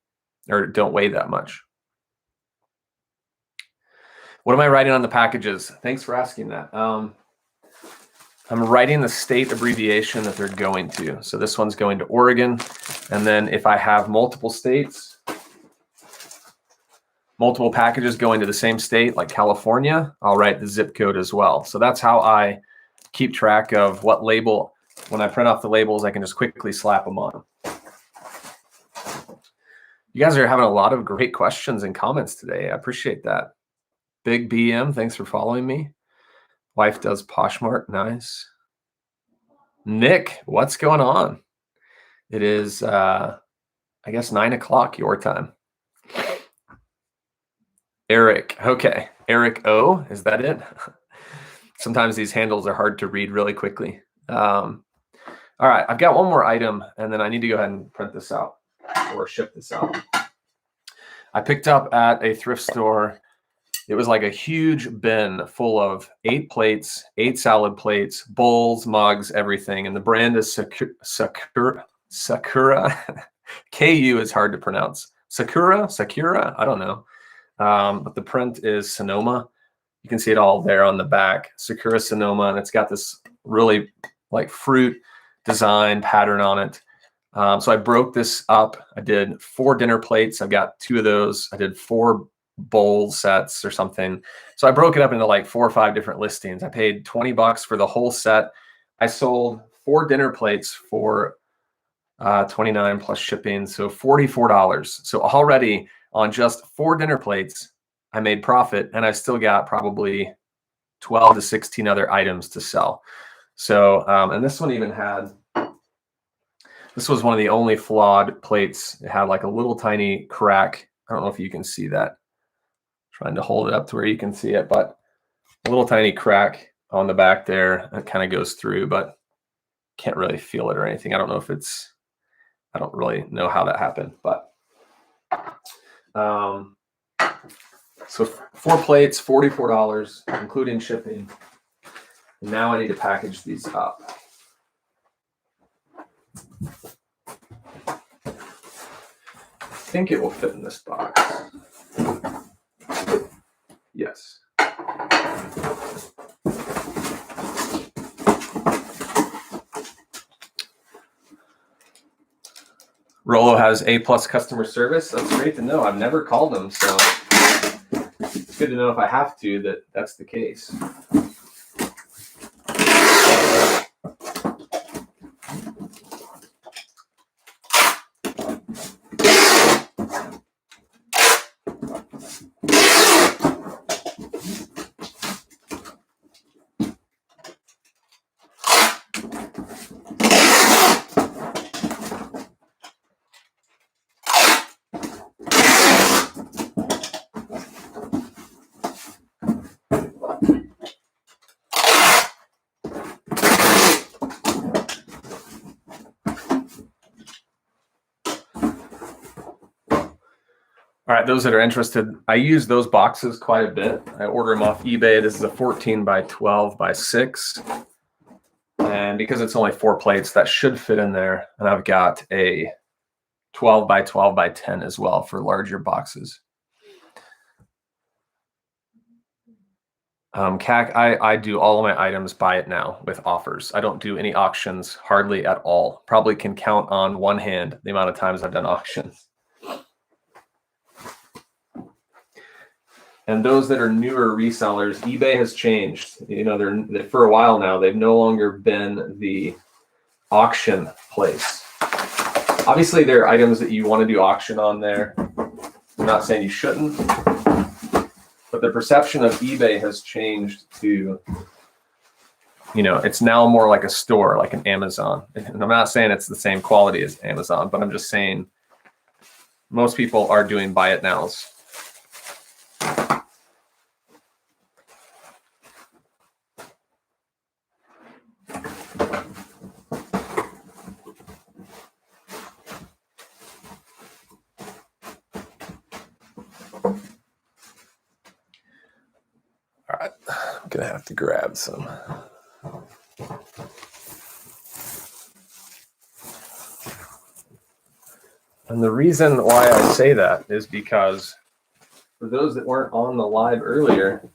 or don't weigh that much. What am I writing on the packages? Thanks for asking that. I'm writing the state abbreviation that they're going to. So this one's going to Oregon. And then if I have multiple states, multiple packages going to the same state, like California, I'll write the zip code as well. So that's how I keep track of what label. When I print off the labels, I can just quickly slap them on. You guys are having a lot of great questions and comments today. I appreciate that. Big BM, thanks for following me. Wife does Poshmark, nice. Nick, what's going on? It is, I guess, 9 o'clock your time. Eric, okay. Eric O, is that it? Sometimes these handles are hard to read really quickly. All right, I've got one more item, and then I need to go ahead and print this out or ship this out. I picked up at a thrift store. It was like a huge bin full of 8 plates, 8 salad plates, bowls, mugs, everything. And the brand is Sakura. KU is hard to pronounce. Sakura, I don't know. But the print is Sonoma. You can see it all there on the back. Sakura Sonoma, and it's got this really like fruit design pattern on it. So I broke this up. I did 4 dinner plates. I've got 2 of those. I did 4 bowl sets or something. So I broke it up into like 4 or 5 different listings. I paid $20 for the whole set. I sold 4 dinner plates for $29 plus shipping, so $44. So already on just 4 dinner plates, I made profit, and I still got probably 12 to 16 other items to sell. So, and this one even had, this was one of the only flawed plates. It had like a little tiny crack. I don't know if you can see that. Trying to hold it up to where you can see it, but a little tiny crack on the back there. It kind of goes through, but can't really feel it or anything. I don't know if it's, I don't really know how that happened, but so 4 plates, $44, including shipping. And now I need to package these up. I think it will fit in this box. Yes. Rollo has A+ customer service. That's great to know. I've never called them, so it's good to know if I have to that that's the case. All right, those that are interested, I use those boxes quite a bit. I order them off eBay. This is a 14 by 12 by 6. And because it's only 4 plates, that should fit in there. And I've got a 12 by 12 by 10 as well for larger boxes. CAC, I do all of my items buy it now with offers. I don't do any auctions hardly at all. Probably can count on one hand the amount of times I've done auctions. And those that are newer resellers, eBay has changed. You know, they're for a while now, they've no longer been the auction place. Obviously, there are items that you want to do auction on there. I'm not saying you shouldn't, but the perception of eBay has changed to, you know, it's now more like a store, like an Amazon. And I'm not saying it's the same quality as Amazon, but I'm just saying most people are doing buy it nows. All right, I'm gonna have to grab some. And the reason why I say that is because for those that weren't on the live earlier,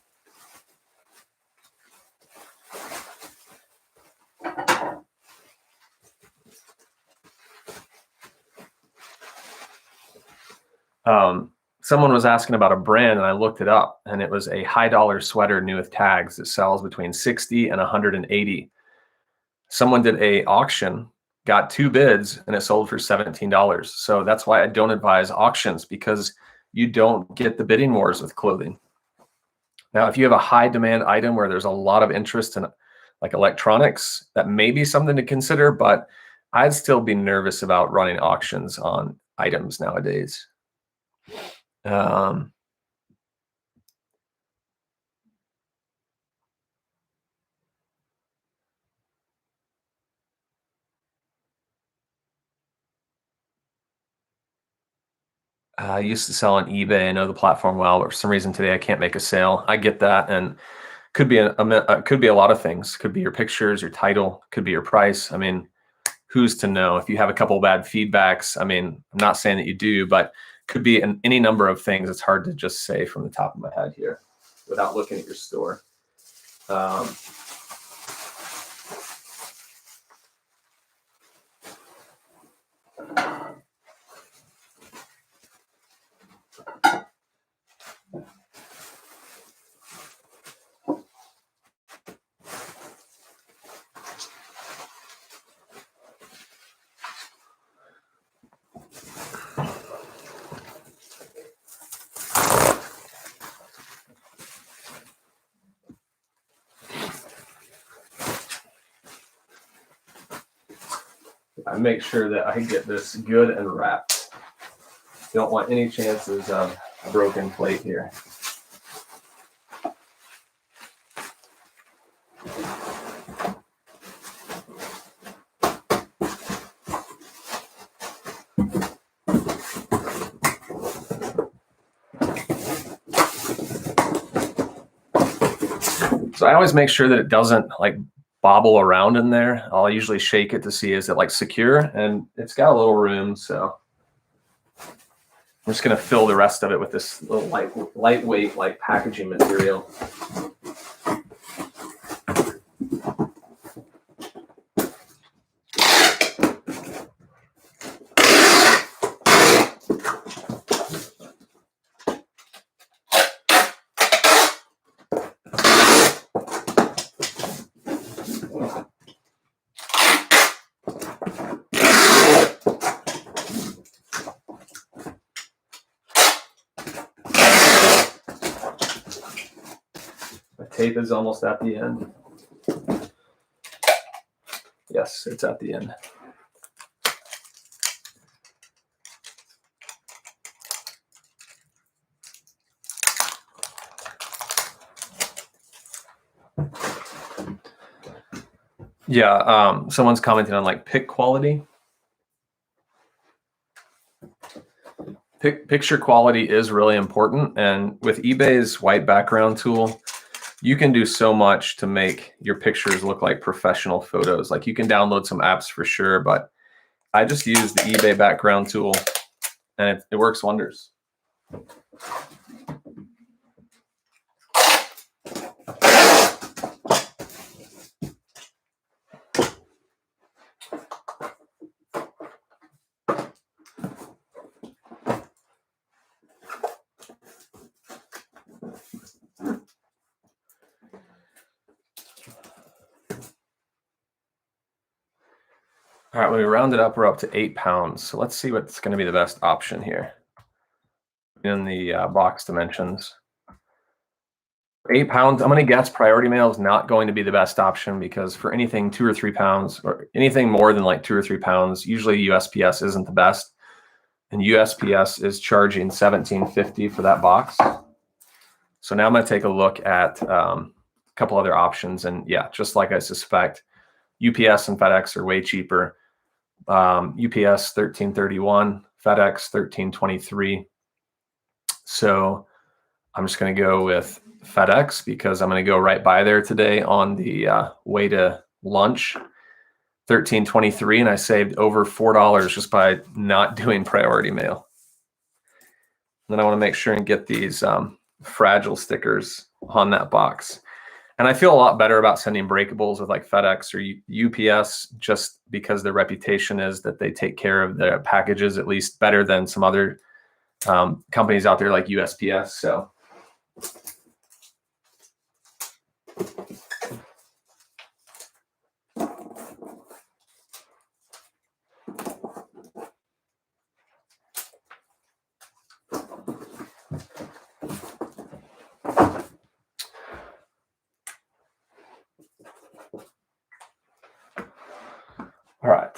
someone was asking about a brand, and I looked it up, and it was a high dollar sweater new with tags that sells between 60 and 180. Someone did a auction, got 2 bids, and it sold for $17. So that's why I don't advise auctions, because you don't get the bidding wars with clothing. Now, if you have a high demand item where there's a lot of interest in like electronics, that may be something to consider, but I'd still be nervous about running auctions on items nowadays. I used to sell on eBay. I know the platform well, but for some reason today I can't make a sale. I get that, and could be could be a lot of things. Could be your pictures, your title, could be your price. I mean, who's to know? If you have a couple of bad feedbacks, I mean, I'm not saying that you do, but could be any number of things. It's hard to just say from the top of my head here without looking at your store. I make sure that I get this good and wrapped. Don't want any chances of a broken plate here. So I always make sure that it doesn't like bobble around in there. I'll usually shake it to see, is it like secure? And it's got a little room, so I'm just gonna fill the rest of it with this little lightweight like packaging material. Tape is almost at the end. Yes, it's at the end. Yeah, someone's commenting on like pick quality. Picture quality is really important. And with eBay's white background tool, you can do so much to make your pictures look like professional photos. Like you can download some apps for sure, but I just use the eBay background tool and it works wonders. All right, when we round it up, we're up to 8 pounds. So let's see what's going to be the best option here in the box dimensions. 8 pounds, I'm going to guess priority mail is not going to be the best option because for anything 2 or 3 pounds or anything more than like 2 or 3 pounds, usually USPS isn't the best. And USPS is charging $17.50 for that box. So now I'm going to take a look at a couple other options. And yeah, just like I suspect, UPS and FedEx are way cheaper. UPS $13.31, FedEx $13.23. So I'm just going to go with FedEx because I'm going to go right by there today on the way to lunch. $13.23, and I saved over $4 just by not doing priority mail. And then I want to make sure and get these fragile stickers on that box. And I feel a lot better about sending breakables with like FedEx or UPS just because their reputation is that they take care of their packages at least better than some other companies out there like USPS. So all right.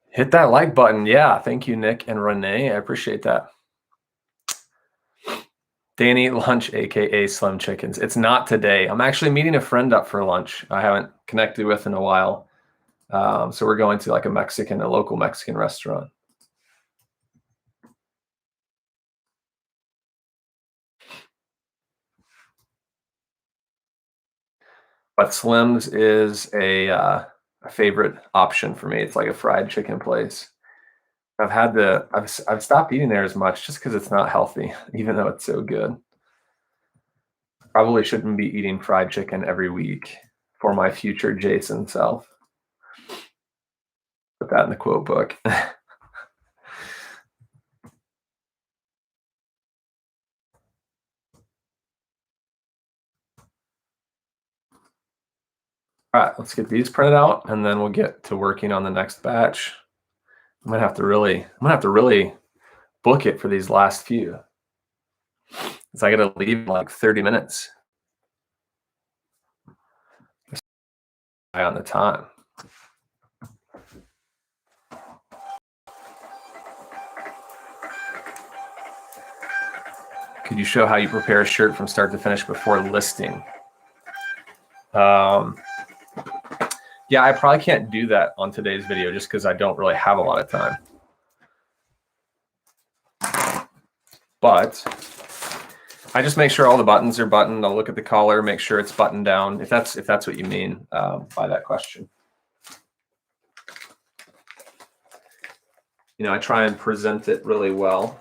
Hit that like button. Yeah, thank you, Nick and Renee. I appreciate that. Danny lunch, aka Slim Chickens. It's not today. I'm actually meeting a friend up for lunch I haven't connected with in a while. So we're going to like a local Mexican restaurant. But Slim's is a favorite option for me. It's like a fried chicken place. I've stopped eating there as much just because it's not healthy, even though it's so good. Probably shouldn't be eating fried chicken every week for my future Jason self. Put that in the quote book. All right, let's get these printed out and then we'll get to working on the next batch. I'm gonna have to really book it for these last few. Because I gotta leave in like 30 minutes. Eye on the time. Could you show how you prepare a shirt from start to finish before listing? Yeah, I probably can't do that on today's video just because I don't really have a lot of time. But I just make sure all the buttons are buttoned. I'll look at the collar, make sure it's buttoned down, if that's what you mean by that question. You know, I try and present it really well.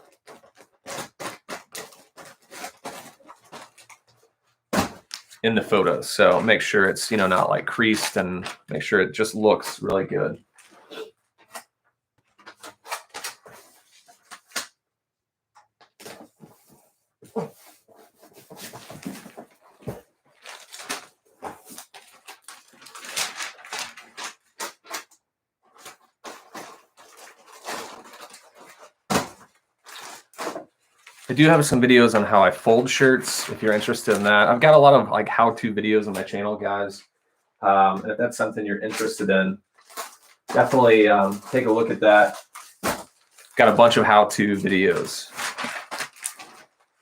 In the photos, so make sure it's, you know, not like creased and make sure it just looks really good. I do have some videos on how I fold shirts if you're interested in that. I've got a lot of like how-to videos on my channel, guys. And if that's something you're interested in, definitely take a look at that. Got a bunch of how-to videos,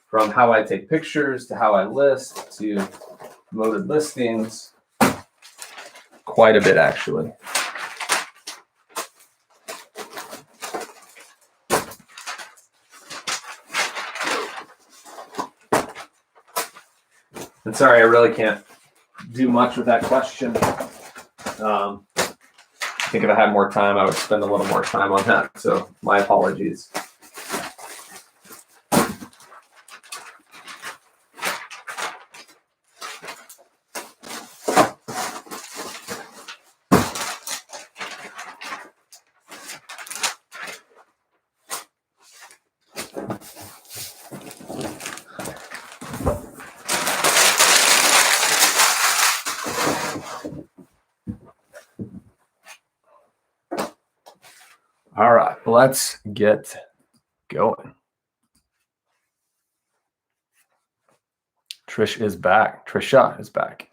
from how I take pictures to how I list to promoted listings. Quite a bit, actually. And sorry, I really can't do much with that question. I think if I had more time, I would spend a little more time on that. So my apologies. All right, let's get going. Trish is back. Trisha is back.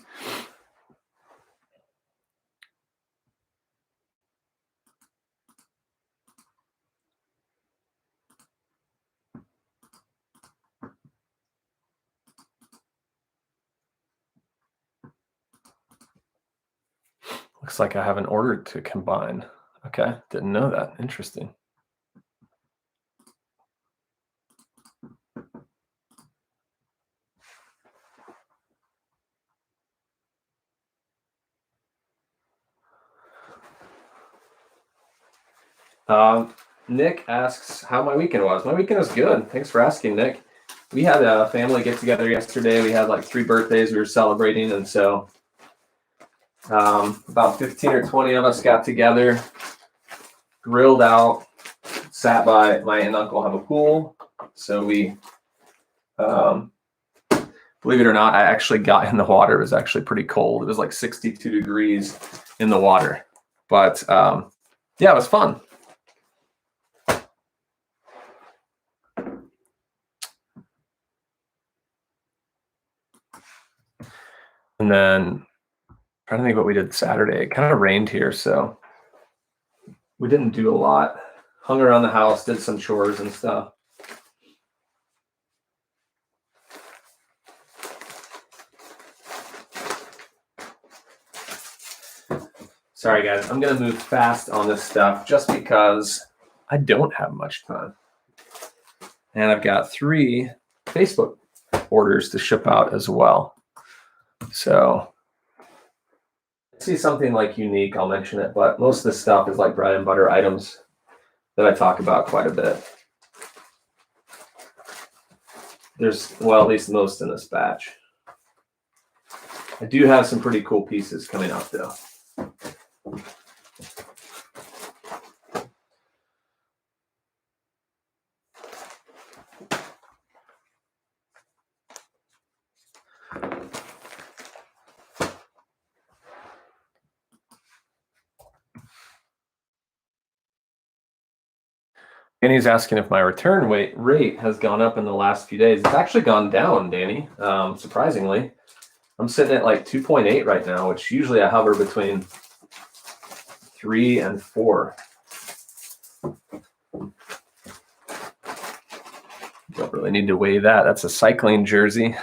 Looks like I have an order to combine. Okay, didn't know that. Interesting. Nick asks how my weekend was. My weekend was good. Thanks for asking, Nick. We had a family get together yesterday. We had like 3 birthdays we were celebrating, and so about 15 or 20 of us got together, grilled out, sat by my aunt and uncle have a pool. So we, believe it or not, I actually got in the water. It was actually pretty cold. It was like 62 degrees in the water. But yeah, it was fun. And then trying to think what we did Saturday. It kind of rained here, so we didn't do a lot. Hung around the house, did some chores and stuff. Sorry, guys. I'm going to move fast on this stuff just because I don't have much time. And I've got 3 Facebook orders to ship out as well. So I see something like unique, I'll mention it, but most of this stuff is like bread and butter items that I talk about quite a bit. There's, well, at least most in this batch. I do have some pretty cool pieces coming up though. Danny's asking if my return rate has gone up in the last few days. It's actually gone down, Danny, surprisingly. I'm sitting at like 2.8 right now, which usually I hover between 3 and 4. Don't really need to weigh that. That's a cycling jersey.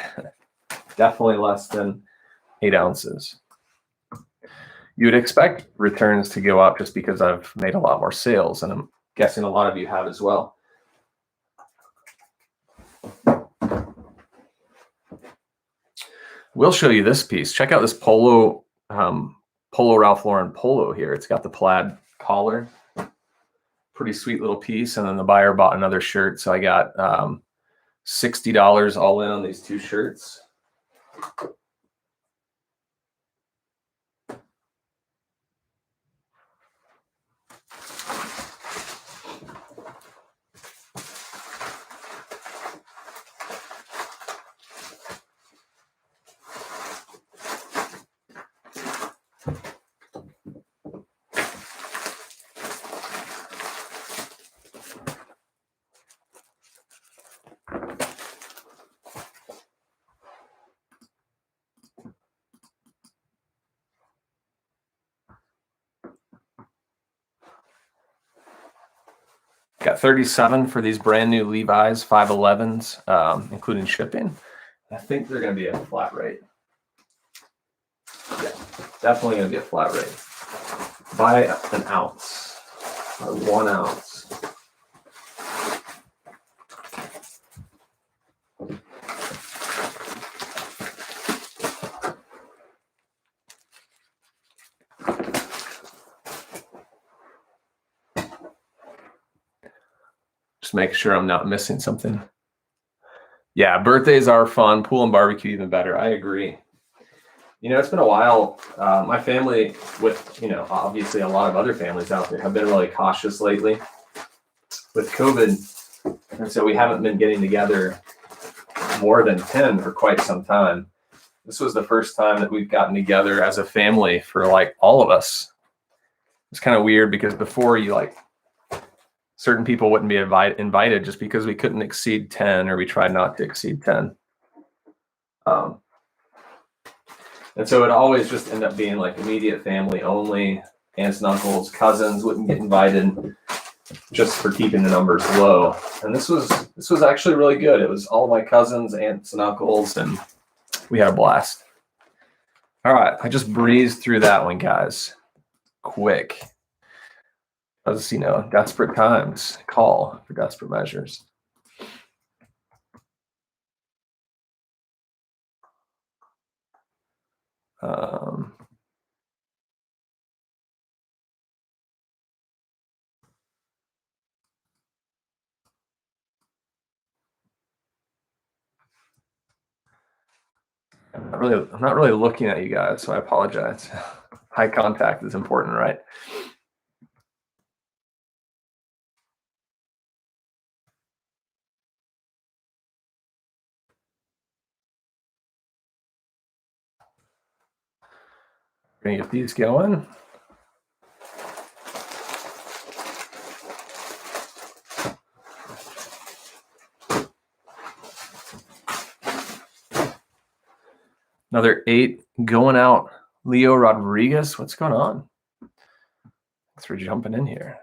Definitely less than 8 ounces. You would expect returns to go up just because I've made a lot more sales, and I'm guessing a lot of you have as well. We'll show you this piece. Check out this polo Ralph Lauren polo here. It's got the plaid collar. Pretty sweet little piece. And then the buyer bought another shirt. So I got $60 all in on these 2 shirts. Got 37 for these brand new Levi's 511s, including shipping. I think they're going to be a flat rate. Yeah, definitely going to be a flat rate. Buy an ounce or 1 ounce. Just make sure I'm not missing something. Yeah, birthdays are fun. Pool and barbecue even better. I agree. You know, it's been a while. My family, with, you know, obviously a lot of other families out there, have been really cautious lately with COVID. And so we haven't been getting together more than 10 for quite some time. This was the first time that we've gotten together as a family for like all of us. It's kind of weird because before you like, certain people wouldn't be invited just because we couldn't exceed 10 or we tried not to exceed 10. And so it always just ended up being like immediate family only. Aunts and uncles, cousins wouldn't get invited just for keeping the numbers low. And this was actually really good. It was all my cousins, aunts and uncles, and we had a blast. All right, I just breezed through that one, guys. Quick. As you know, desperate times call for desperate measures. I'm not really looking at you guys, so I apologize. High contact is important, right? Gonna get these going. Another 8 going out. Leo Rodriguez, what's going on? Thanks for jumping in here.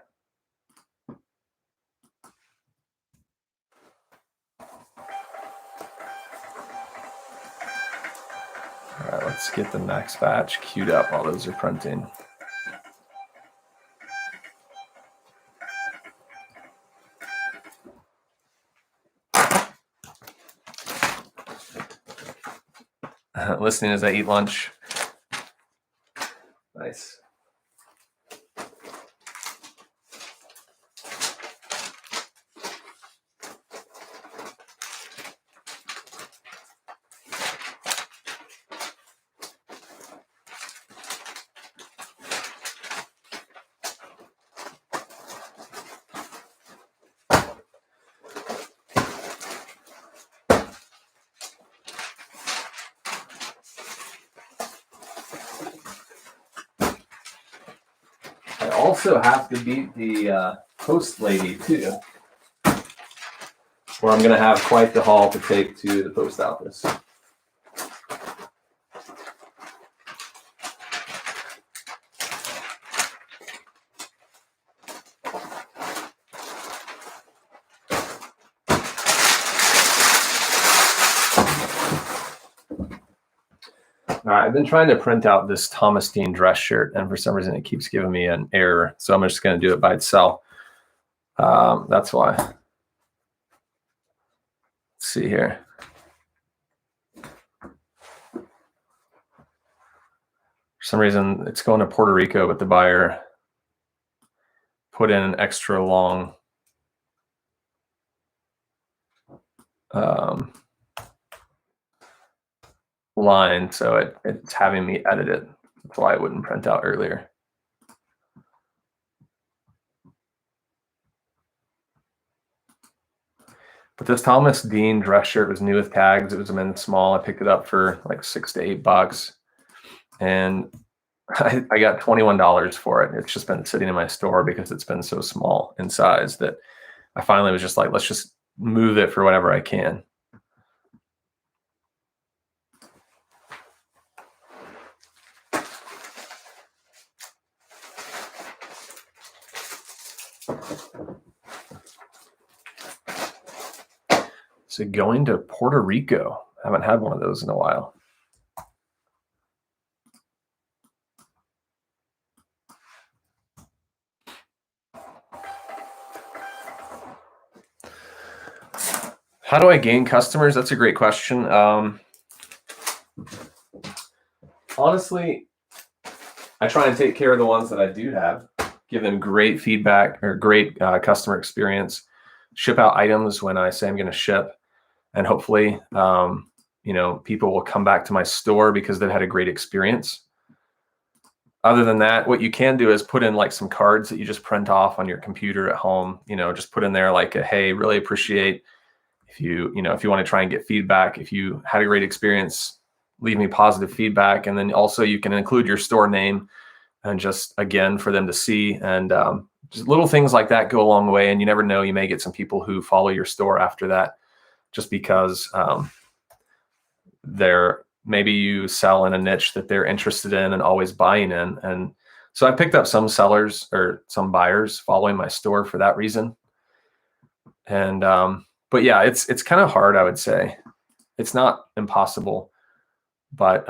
All right, let's get the next batch queued up while those are printing. Listening as I eat lunch. Nice. I also have to beat the post lady too, where I'm going to have quite the haul to take to the post office. All right, I've been trying to print out this Thomas Dean dress shirt, and for some reason it keeps giving me an error. So I'm just going to do it by itself. That's why. Let's see here. For some reason it's going to Puerto Rico, but the buyer put in an extra long line, so it's having me edit it. That's why it wouldn't print out earlier. But this Thomas Dean dress shirt was new with tags. It was a men's small. I picked it up for like $6 to $8, and I got $21 for it. It's just been sitting in my store because it's been so small in size that I finally was just like, let's just move it for whatever I can. So going to Puerto Rico. Haven't had one of those in a while. How do I gain customers? That's a great question. Honestly, I try and take care of the ones that I do have, give them great feedback or great customer experience, ship out items when I say I'm going to ship, and hopefully, people will come back to my store because they've had a great experience. Other than that, what you can do is put in like some cards that you just print off on your computer at home. Just put in there like hey, really appreciate if you want to try and get feedback. If you had a great experience, leave me positive feedback. And then also you can include your store name and just, again, for them to see. And just little things like that go a long way. And you never know, you may get some people who follow your store after that just because maybe you sell in a niche that they're interested in and always buying in. And so I picked up some sellers or some buyers following my store for that reason. And but yeah, it's kind of hard, I would say. It's not impossible, but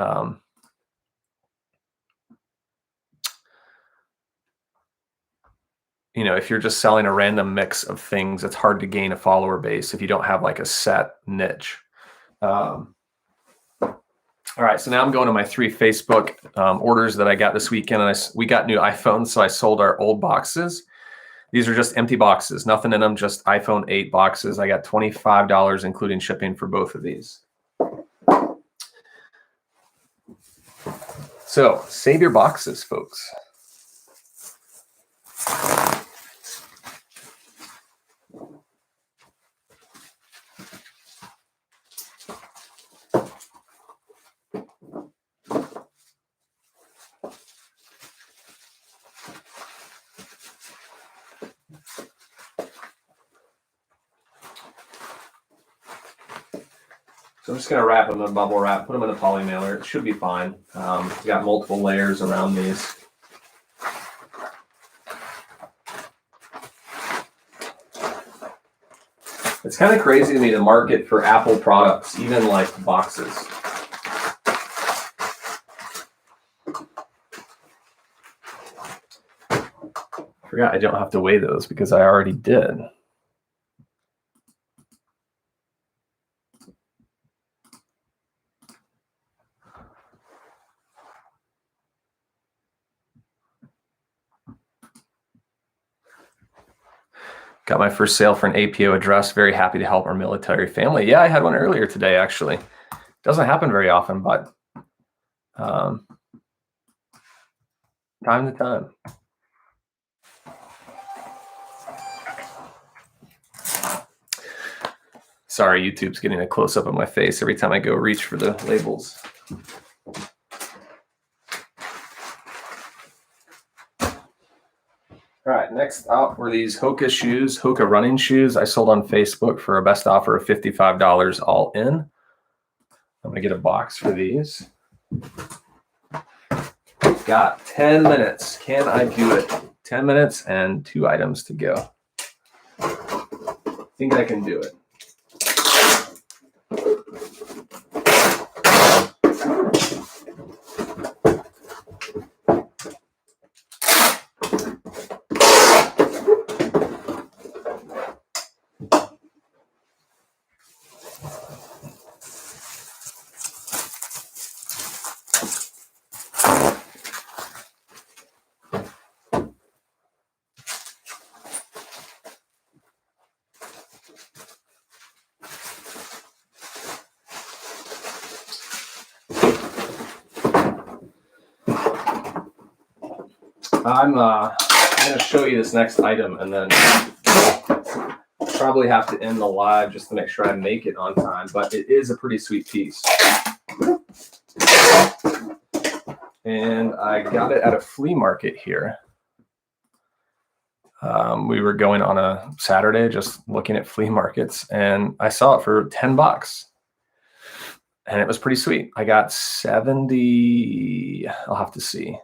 if you're just selling a random mix of things, it's hard to gain a follower base if you don't have like a set niche. All right, so now I'm going to my 3 Facebook orders that I got this weekend, and we got new iPhones, so I sold our old boxes. These are just empty boxes, nothing in them, just iPhone 8 boxes. I got $25, including shipping, for both of these. So save your boxes, folks. So I'm just going to wrap them in bubble wrap, put them in a poly mailer. It should be fine. It's got multiple layers around these. It's kind of crazy to me, the market for Apple products, even like boxes. I forgot I don't have to weigh those because I already did. Got my first sale for an APO address. Very happy to help our military family. Yeah, I had one earlier today, actually. Doesn't happen very often, but time to time. Sorry, YouTube's getting a close-up of my face every time I go reach for the labels. All right, next up were these Hoka shoes, Hoka running shoes. I sold on Facebook for a best offer of $55 all in. I'm going to get a box for these. Got 10 minutes. Can I do it? 10 minutes and 2 items to go. I think I can do it. I'm going to show you this next item and then probably have to end the live just to make sure I make it on time, but it is a pretty sweet piece. And I got it at a flea market here. We were going on a Saturday just looking at flea markets, and I saw it for $10. And it was pretty sweet. I got 70, I'll have to see.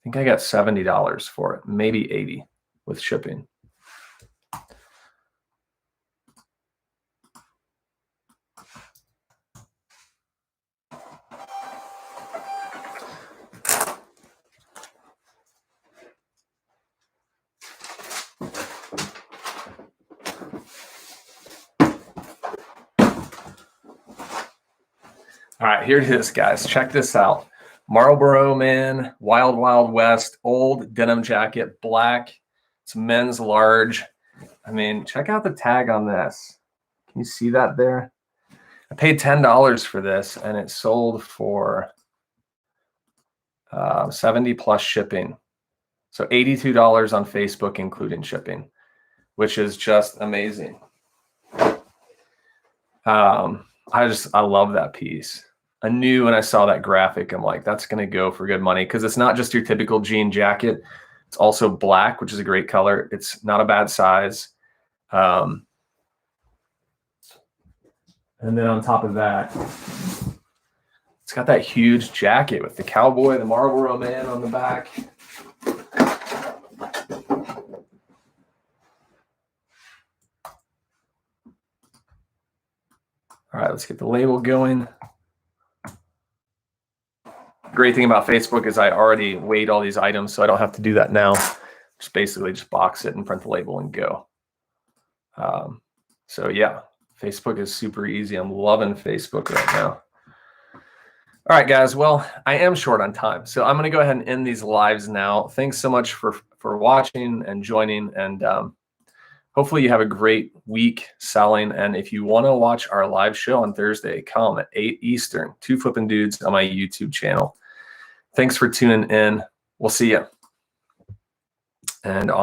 I think I got $70 for it, maybe 80 with shipping. All right, here it is, guys. Check this out. Marlboro Man, Wild Wild West, old denim jacket, black. It's men's large. I mean, check out the tag on this. Can you see that there? I paid $10 for this, and it sold for 70 plus shipping. So $82 on Facebook, including shipping, which is just amazing. I love that piece. I knew when I saw that graphic, I'm like, that's going to go for good money, because it's not just your typical jean jacket. It's also black, which is a great color. It's not a bad size. And then on top of that, it's got that huge jacket with the cowboy, the Marlboro Man on the back. All right, let's get the label going. Great thing about Facebook is I already weighed all these items, so I don't have to do that now. Just basically just box it and print the label and go. So yeah, Facebook is super easy. I'm loving Facebook right now. All right, guys. Well, I am short on time, so I'm going to go ahead and end these lives now. Thanks so much for watching and joining, and hopefully you have a great week selling. And if you want to watch our live show on Thursday, come at 8 Eastern, Two Flippin' Dudes on my YouTube channel. Thanks for tuning in. We'll see you. And on